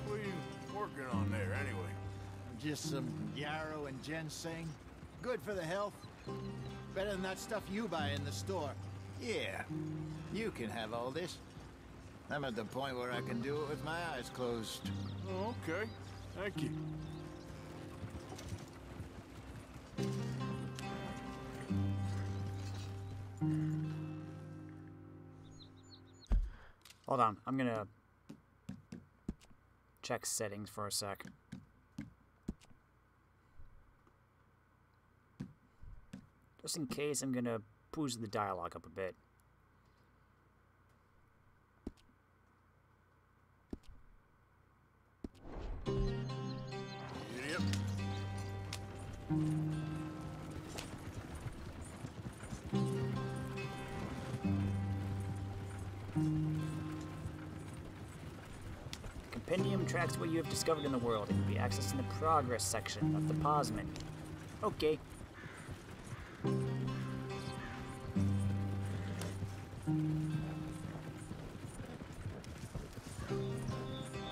What are you working on there, anyway? Just some yarrow and ginseng. Good for the health. Better than that stuff you buy in the store. Yeah, you can have all this. I'm at the point where I can do it with my eyes closed. Oh, okay. Thank you. Hold on, I'm gonna check settings for a sec. Just in case, I'm gonna boost the dialogue up a bit. Yep. Compendium tracks what you have discovered in the world and can be accessed in the progress section of the pause menu. Okay.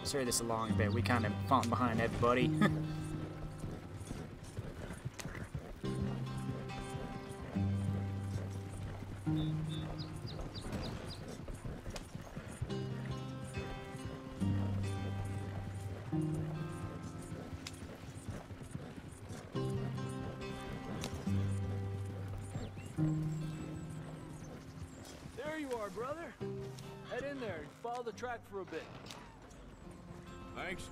Sorry this along a bit, we kind of falling behind everybody. car, brother. Head in there and follow the track for a bit. Thanks.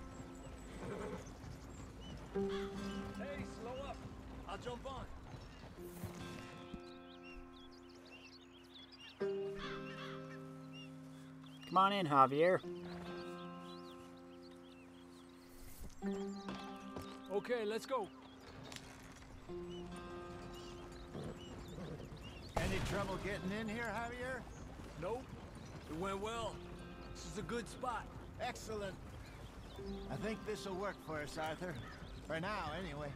Hey, slow up. I'll jump on. Come on in, Javier. Okay, let's go. Any trouble getting in here, Javier? Nope. It went well. This is a good spot. Excellent. I think this will work for us, Arthur. For now, anyway.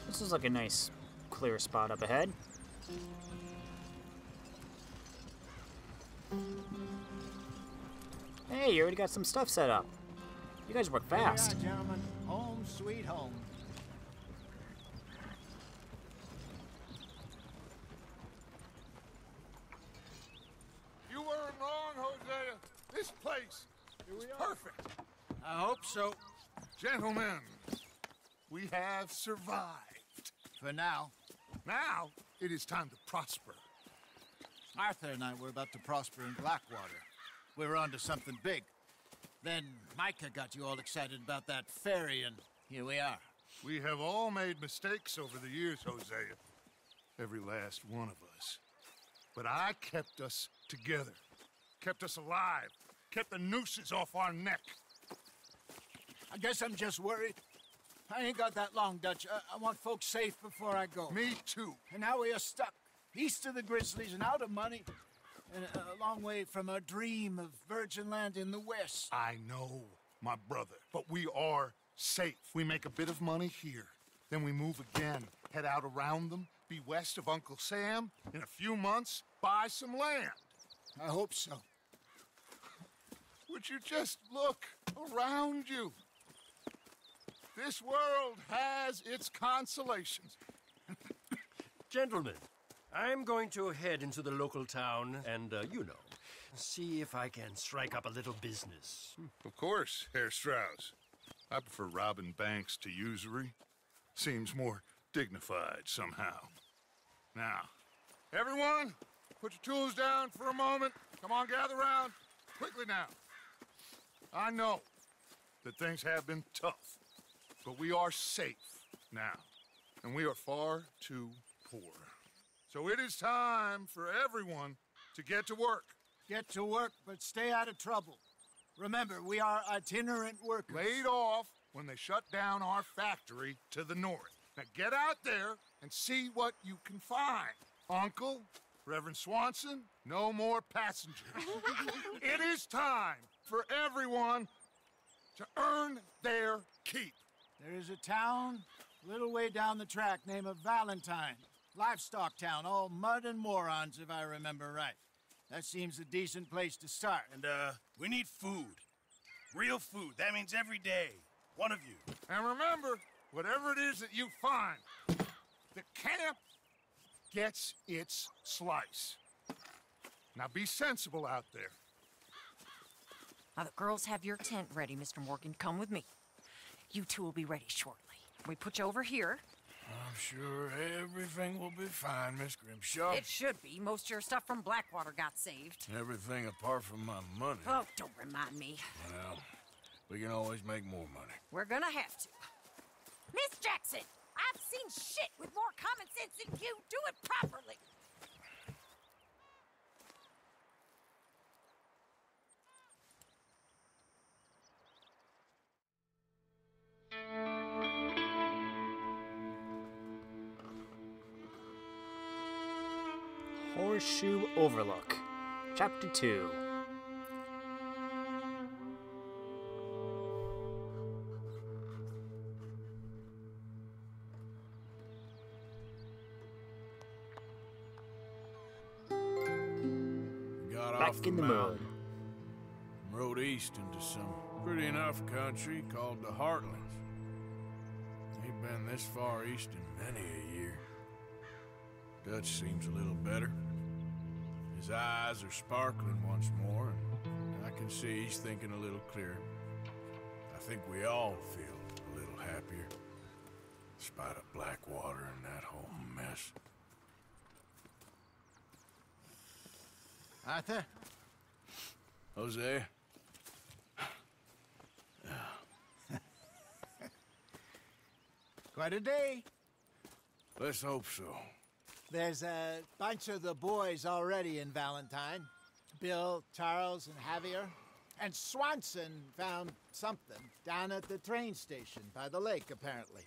This is like a nice, clear spot up ahead. Hey, you already got some stuff set up. You guys work fast. Here we are, gentlemen. Home sweet home. You weren't wrong, Hosea. This place is perfect. I hope so. Gentlemen, we have survived. For now. Now, it is time to prosper. Arthur and I were about to prosper in Blackwater. We were onto something big. Then Micah got you all excited about that ferry, and here we are. We have all made mistakes over the years, Hosea. Every last one of us. But I kept us together. Kept us alive. Kept the nooses off our neck. I guess I'm just worried. I ain't got that long, Dutch. I want folks safe before I go. Me too. And now we are stuck east of the Grizzlies and out of money. And a long way from our dream of virgin land in the west. I know, my brother. But we are safe. We make a bit of money here. Then we move again. Head out around them. Be west of Uncle Sam. In a few months, buy some land. I hope so. Would you just look around you? This world has its consolations. Gentlemen, I'm going to head into the local town and, see if I can strike up a little business. Of course, Herr Strauss. I prefer robbing banks to usury. Seems more dignified somehow. Now, everyone, put your tools down for a moment. Come on, gather round. Quickly now. I know that things have been tough. But we are safe now, and we are far too poor. So it is time for everyone to get to work. Get to work, but stay out of trouble. Remember, we are itinerant workers. Laid off when they shut down our factory to the north. Now get out there and see what you can find. Uncle, Reverend Swanson, no more passengers. It is time for everyone to earn their keep. There is a town a little way down the track named Valentine. Livestock town, all mud and morons, if I remember right. That seems a decent place to start. And, we need food. Real food. That means every day. One of you. And remember, whatever it is that you find, the camp gets its slice. Now be sensible out there. Now the girls have your tent ready, Mr. Morgan. Come with me. You two will be ready shortly. We put you over here. I'm sure everything will be fine, Miss Grimshaw. It should be. Most of your stuff from Blackwater got saved. Everything apart from my money. Oh, don't remind me. Well, we can always make more money. We're gonna have to. Miss Jackson, I've seen shit with more common sense than you. Do it properly. Horseshoe Overlook, Chapter 2. Got Back off in the mountain, mud. rode east into some pretty enough country called the Heartlands. Ain't been this far east in many a year. Dutch seems a little better. His eyes are sparkling once more, and I can see he's thinking a little clearer. I think we all feel a little happier, in spite of Blackwater and that whole mess. Arthur? Hosea? Quite a day. Let's hope so. There's a bunch of the boys already in Valentine. Bill, Charles, and Javier. And Swanson found something down at the train station by the lake, apparently.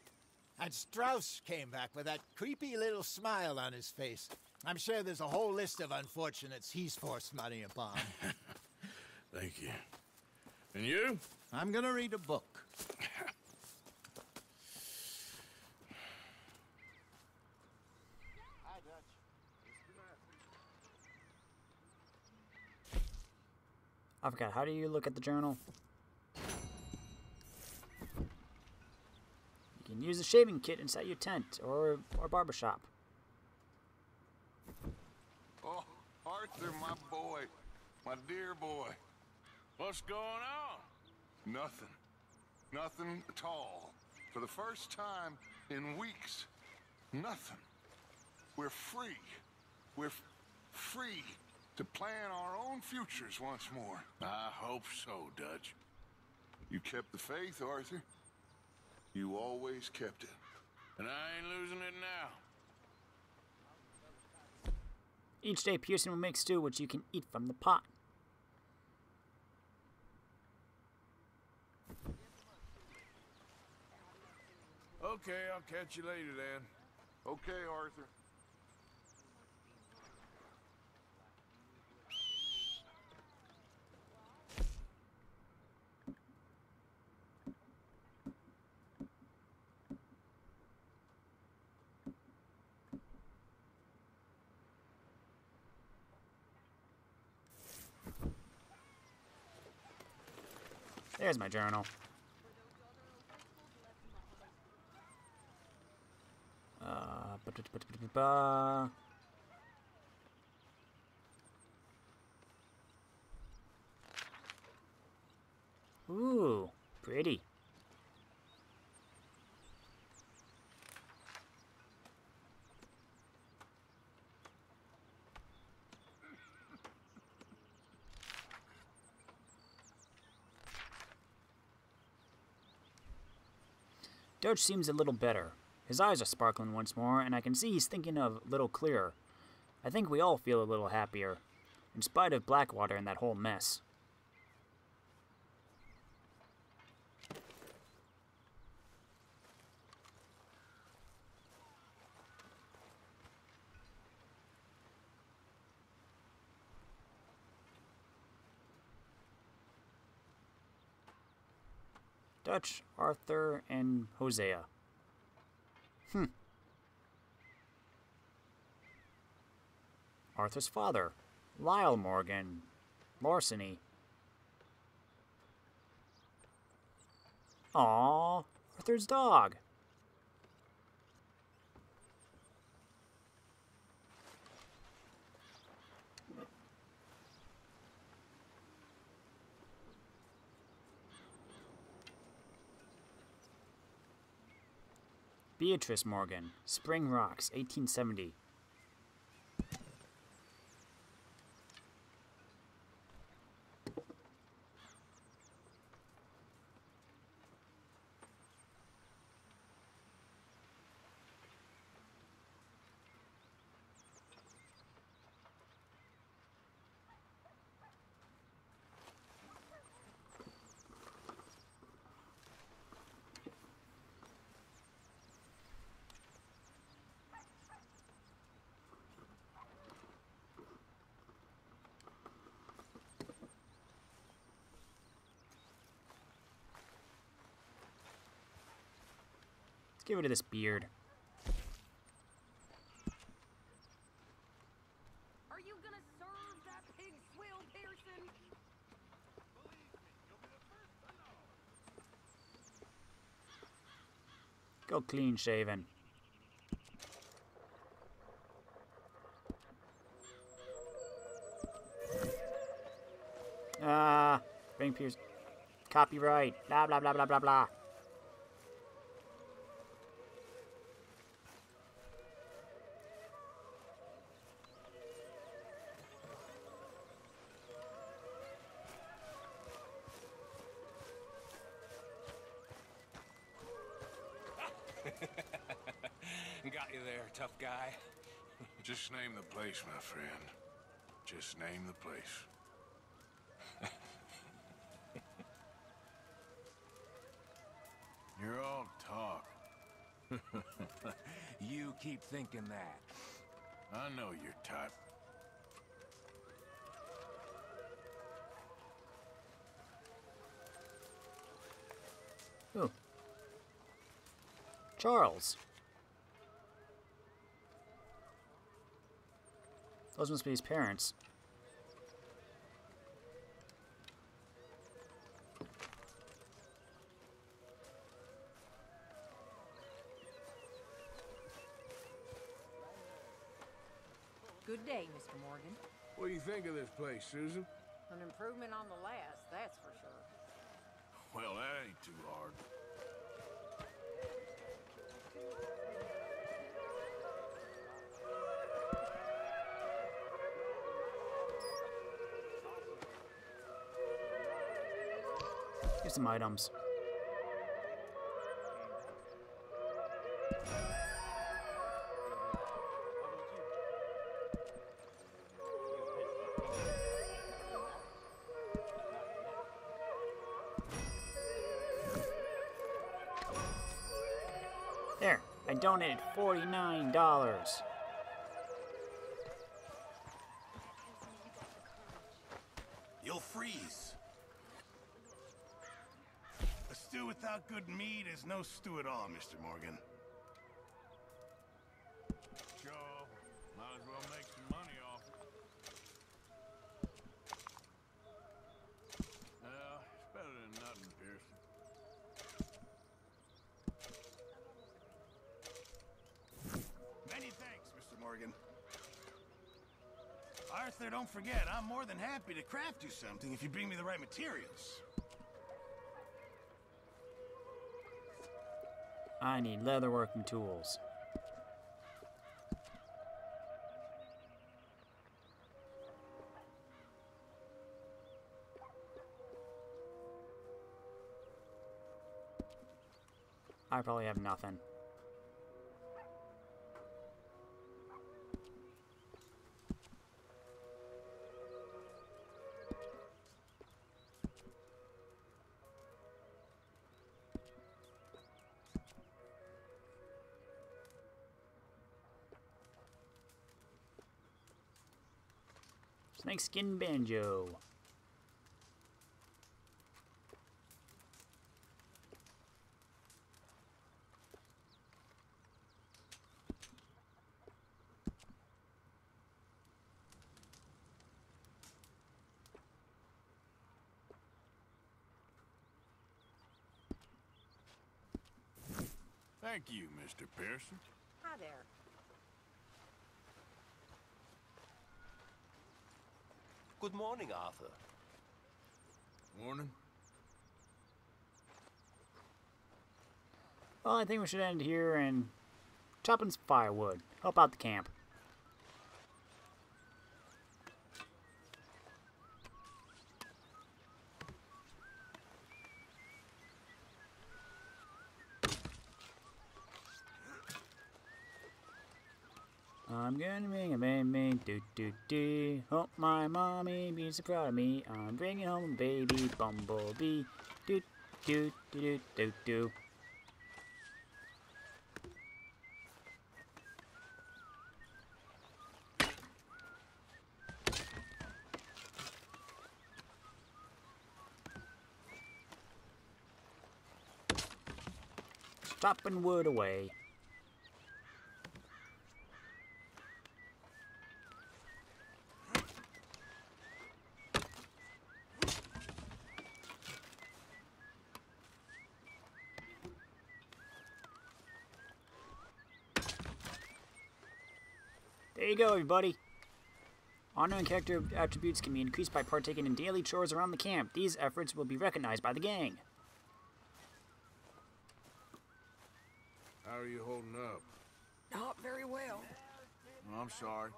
And Strauss came back with that creepy little smile on his face. I'm sure there's a whole list of unfortunates he's forced money upon. Thank you. And you? I'm gonna read a book. I forgot, how do you look at the journal? You can use the shaving kit inside your tent or barbershop. Oh, Arthur, my boy. My dear boy. What's going on? Nothing. Nothing at all. For the first time in weeks. Nothing. We're free. We're free to plan our own futures once more. I hope so, Dutch. You kept the faith, Arthur. You always kept it. And I ain't losing it now. Each day, Pearson will make stew which you can eat from the pot. Okay, I'll catch you later then. Okay, Arthur. There's my journal. Ooh, pretty. Dutch seems a little better. His eyes are sparkling once more, and I can see he's thinking a little clearer. I think we all feel a little happier, in spite of Blackwater and that whole mess. Dutch, Arthur, and Hosea. Arthur's father, Lyle Morgan, larceny. Aww, Arthur's dog. Beatrice Morgan, Spring Rocks, 1870. Get rid of this beard. Are you gonna serve that pig swill, Pearson? Go clean shaven. Frank Pierce. Copyright. Blah, blah, blah, blah, blah, blah. Got you there, tough guy. Just name the place, my friend. Just name the place. You're all talk. You keep thinking that. I know your type. Ooh. Charles. Those must be his parents. Good day, Mr. Morgan. What do you think of this place, Susan? An improvement on the last, that's for sure. Well, that ain't too hard. Here's some items. There, I donated $49. You'll freeze. A stew without good meat is no stew at all, Mr. Morgan. Sure. Might as well make some money off it. Well, it's better than nothing, Pearson. Many thanks, Mr. Morgan. Arthur, don't forget, I'm more than happy to craft you something if you bring me the right materials. I need leatherworking tools. I probably have nothing. Snakeskin banjo. Thank you, Mr. Pearson. Hi there. Good morning, Arthur. Morning. Well, I think we should end here and chop in some firewood. Help out the camp. I'm gonna bring a baby, do. Hope my mommy be so proud of me. I'm bringing home a baby bumblebee, do. Chopping wood away. There you go, everybody. Honor and character attributes can be increased by partaking in daily chores around the camp. These efforts will be recognized by the gang. How are you holding up? Not very well. I'm sorry.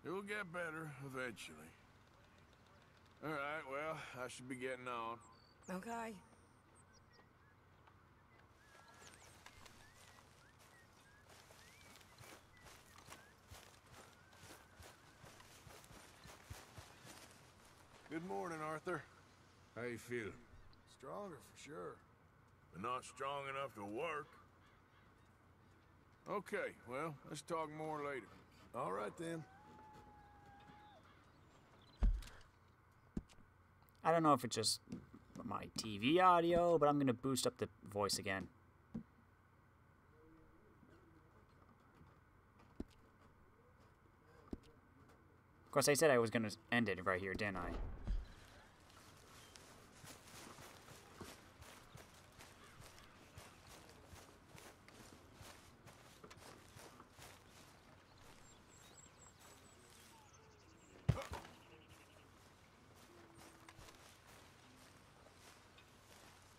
It will get better eventually. All right, well, I should be getting on. Okay. Good morning, Arthur. How you feeling? Stronger for sure. But not strong enough to work. Okay, well, let's talk more later. All right, then. I don't know if it's just my TV audio, but I'm going to boost up the voice again. Of course, I said I was going to end it right here, didn't I?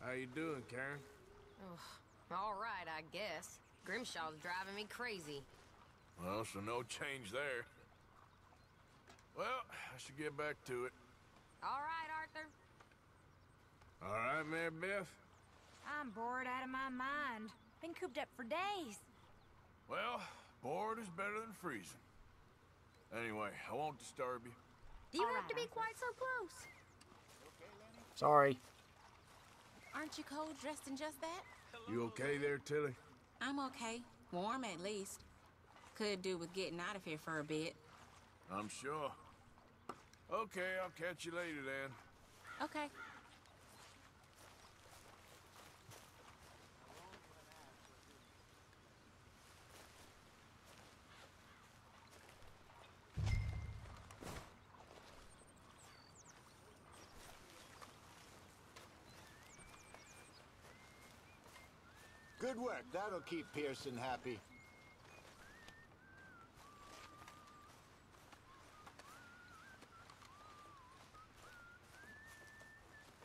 How you doing, Karen? All right, I guess. Grimshaw's driving me crazy. Well, so no change there. Well, I should get back to it. All right, Arthur. All right, Mary Beth? I'm bored out of my mind. Been cooped up for days. Well, bored is better than freezing. Anyway, I won't disturb you. Do you have to be quite so close? Sorry. Aren't you cold dressed in just that? You okay there, Tilly? I'm okay. Warm at least. Could do with getting out of here for a bit. I'm sure. Okay, I'll catch you later then. Okay. Good work. That'll keep Pearson happy.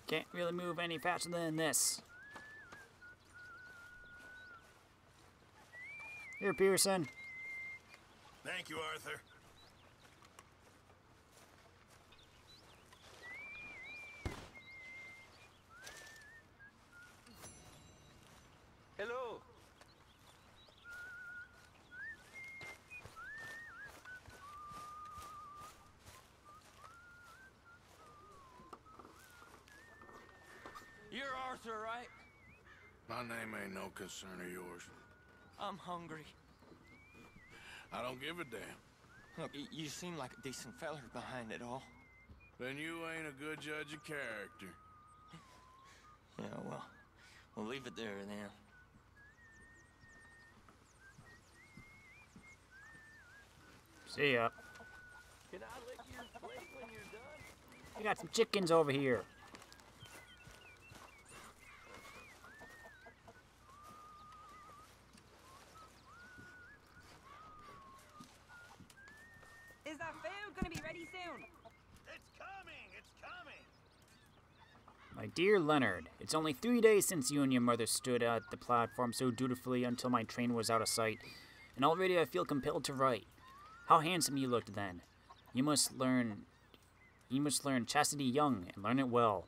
Can't really move any faster than this. Here, Pearson. Thank you, Arthur. Hello. You're Arthur, right? My name ain't no concern of yours. I'm hungry. I don't give a damn. Look, you seem like a decent feller behind it all. Then you ain't a good judge of character. Yeah, well, we'll leave it there then. See ya. Can I lick your plate when you're done? We got some chickens over here. Is the food gonna be ready soon? It's coming! It's coming! My dear Leonard, it's only 3 days since you and your mother stood at the platform so dutifully until my train was out of sight, and already I feel compelled to write. How handsome you looked then. You must learn chastity young and learn it well.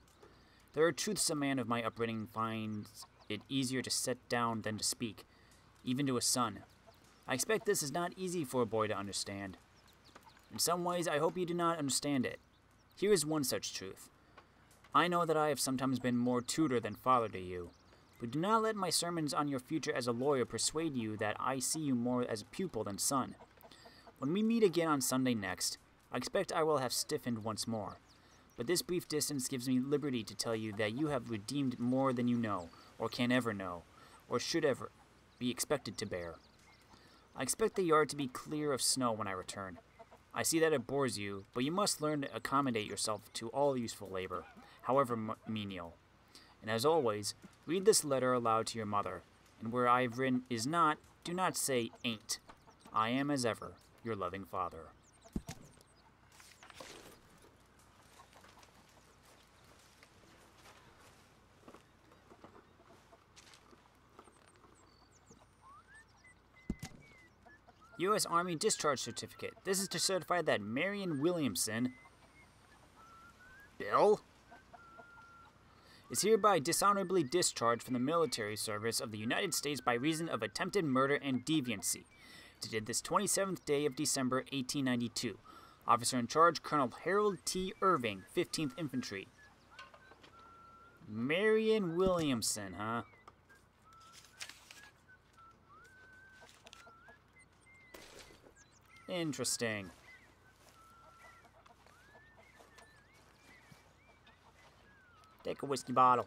There are truths a man of my upbringing finds it easier to set down than to speak, even to a son. I expect this is not easy for a boy to understand. In some ways, I hope you do not understand it. Here is one such truth. I know that I have sometimes been more tutor than father to you, but do not let my sermons on your future as a lawyer persuade you that I see you more as a pupil than son. When we meet again on Sunday next, I expect I will have stiffened once more, but this brief distance gives me liberty to tell you that you have redeemed more than you know, or can ever know, or should ever be expected to bear. I expect the yard to be clear of snow when I return. I see that it bores you, but you must learn to accommodate yourself to all useful labor, however menial. And as always, read this letter aloud to your mother, and where I have written is not, do not say ain't. I am as ever, your loving father. U.S. Army Discharge Certificate. This is to certify that Marion Williamson... Bill? Is hereby dishonorably discharged from the military service of the United States by reason of attempted murder and deviancy. Dated this 27th day of December, 1892. Officer in charge, Colonel Harold T. Irving, 15th Infantry. Marion Williamson, huh? Interesting. Take a whiskey bottle.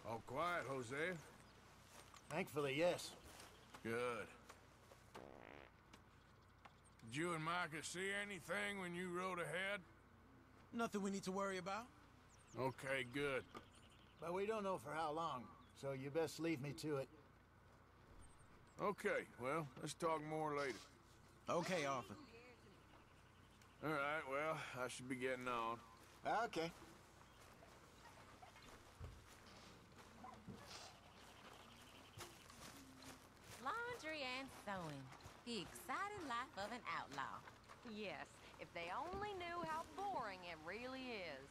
All quiet, Jose? Thankfully, yes. Good. Did you and Micah see anything when you rode ahead? Nothing we need to worry about. Okay, good. But we don't know for how long, so you best leave me to it. Okay, well, let's talk more later. Okay, Arthur. All right, well, I should be getting on. Okay. Laundry and sewing. The exciting life of an outlaw. Yes, if they only knew how boring it really is.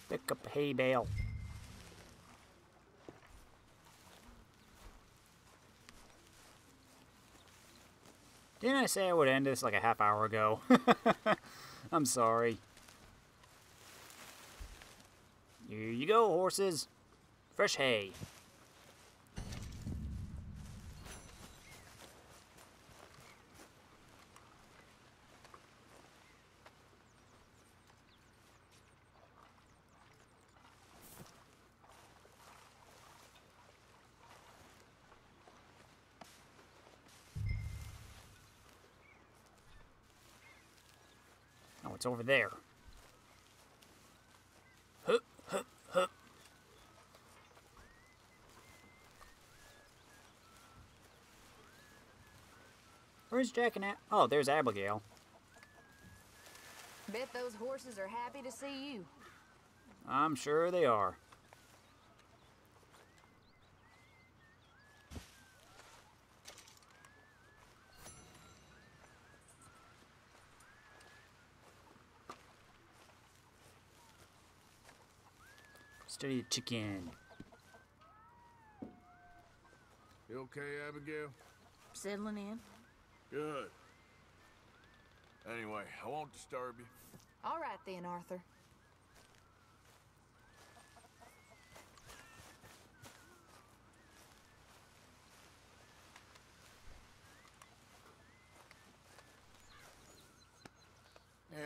Pick up a hay bale. Didn't I say I would end this like a half hour ago? I'm sorry. Here you go, horses. Fresh hay. Oh, it's over there. Hup, hup, hup. Where's Jack and oh, there's Abigail. Bet those horses are happy to see you. I'm sure they are. Study the chicken. You okay, Abigail? Settling in. Good. Anyway, I won't disturb you. All right then, Arthur. Yeah,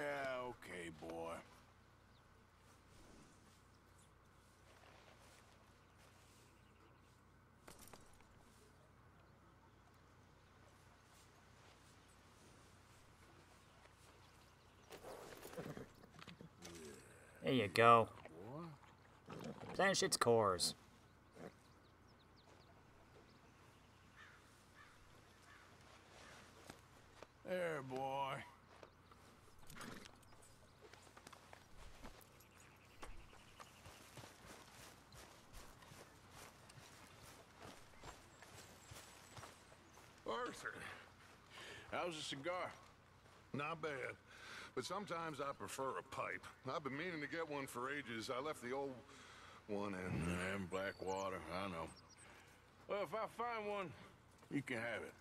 okay, boy. There you go. Plenish its cores. There, boy. Arthur, how's a cigar? Not bad. But sometimes I prefer a pipe. I've been meaning to get one for ages. I left the old one in Blackwater, I know. Well, if I find one, you can have it.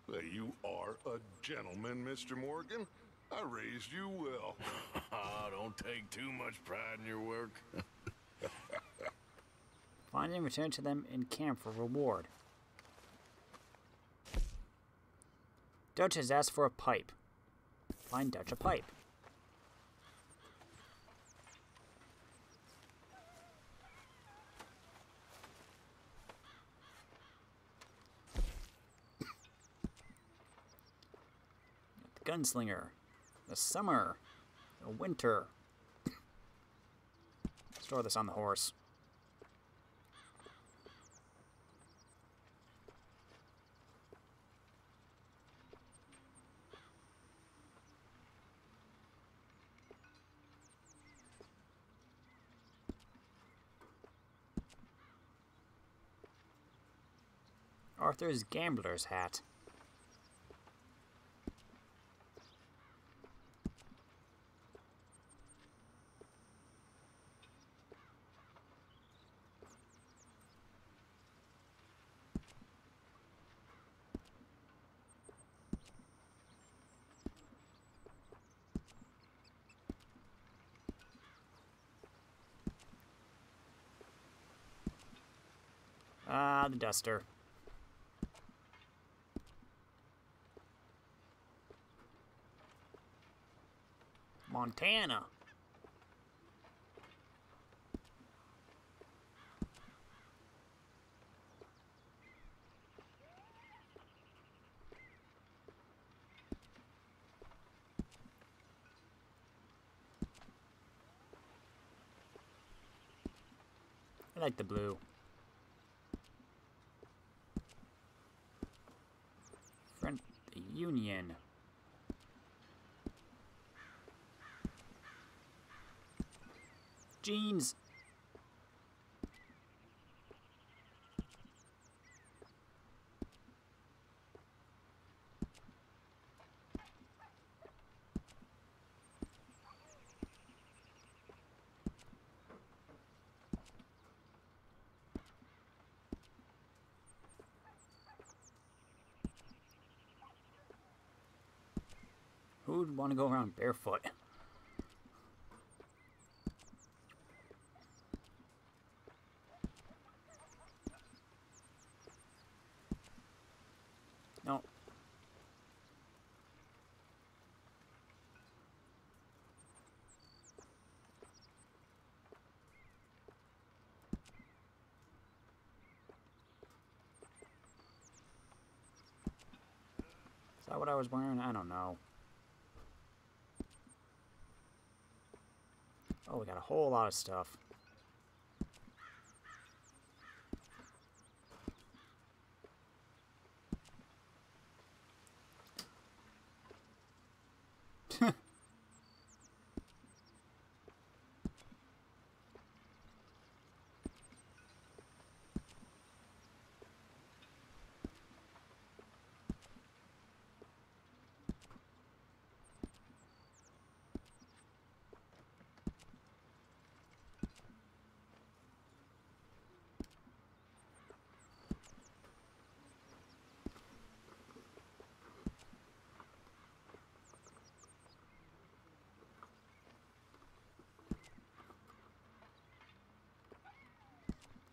Well, you are a gentleman, Mr. Morgan. I raised you well. Don't take too much pride in your work. Find and return to them in camp for reward. Dutch has asked for a pipe. Find Dutch a pipe. The gunslinger. The summer. The winter. Store this on the horse. Arthur's gambler's hat. Ah, the duster. Montana. I like the blue. Front the Union. Jeans. Who would want to go around barefoot? No. Is that what I was wearing? I don't know. Oh, we got a whole lot of stuff.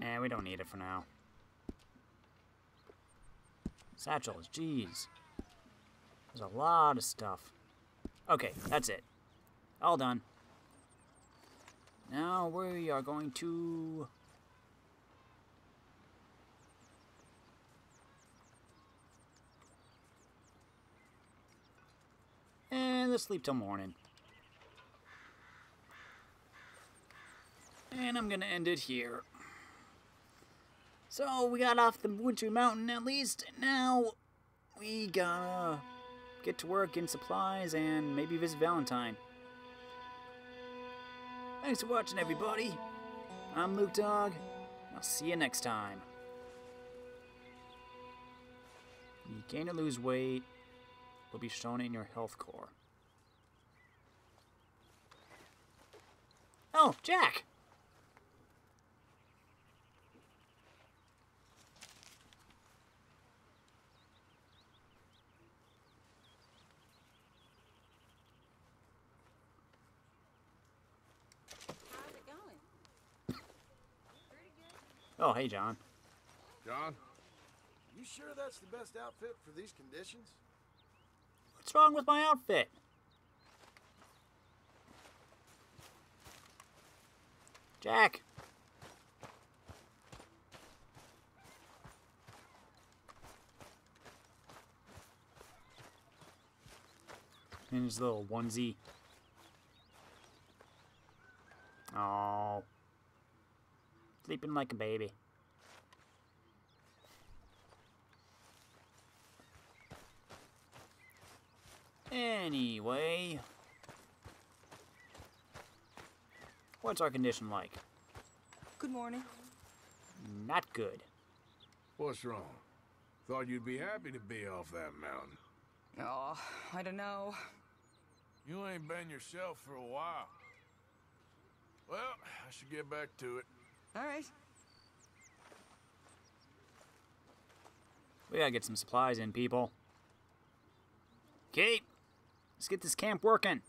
Eh, we don't need it for now. Satchels, jeez. There's a lot of stuff. Okay, that's it. All done. Now we are going to... And let's sleep till morning. And I'm gonna end it here. So, we got off the Wintry Mountain at least. Now, we gotta get to work in supplies and maybe visit Valentine. Thanks for watching, everybody. I'm Luke Dog. I'll see you next time. You gain or lose weight will be shown in your health core. Oh, Jack! Oh, hey, John. John? You sure that's the best outfit for these conditions? What's wrong with my outfit? Jack. And his little onesie. Oh. Sleeping like a baby. Anyway. What's our condition like? Good morning. Not good. What's wrong? Thought you'd be happy to be off that mountain. Oh, I don't know. You ain't been yourself for a while. Well, I should get back to it. All right. We gotta get some supplies in, people. Kate, let's get this camp working.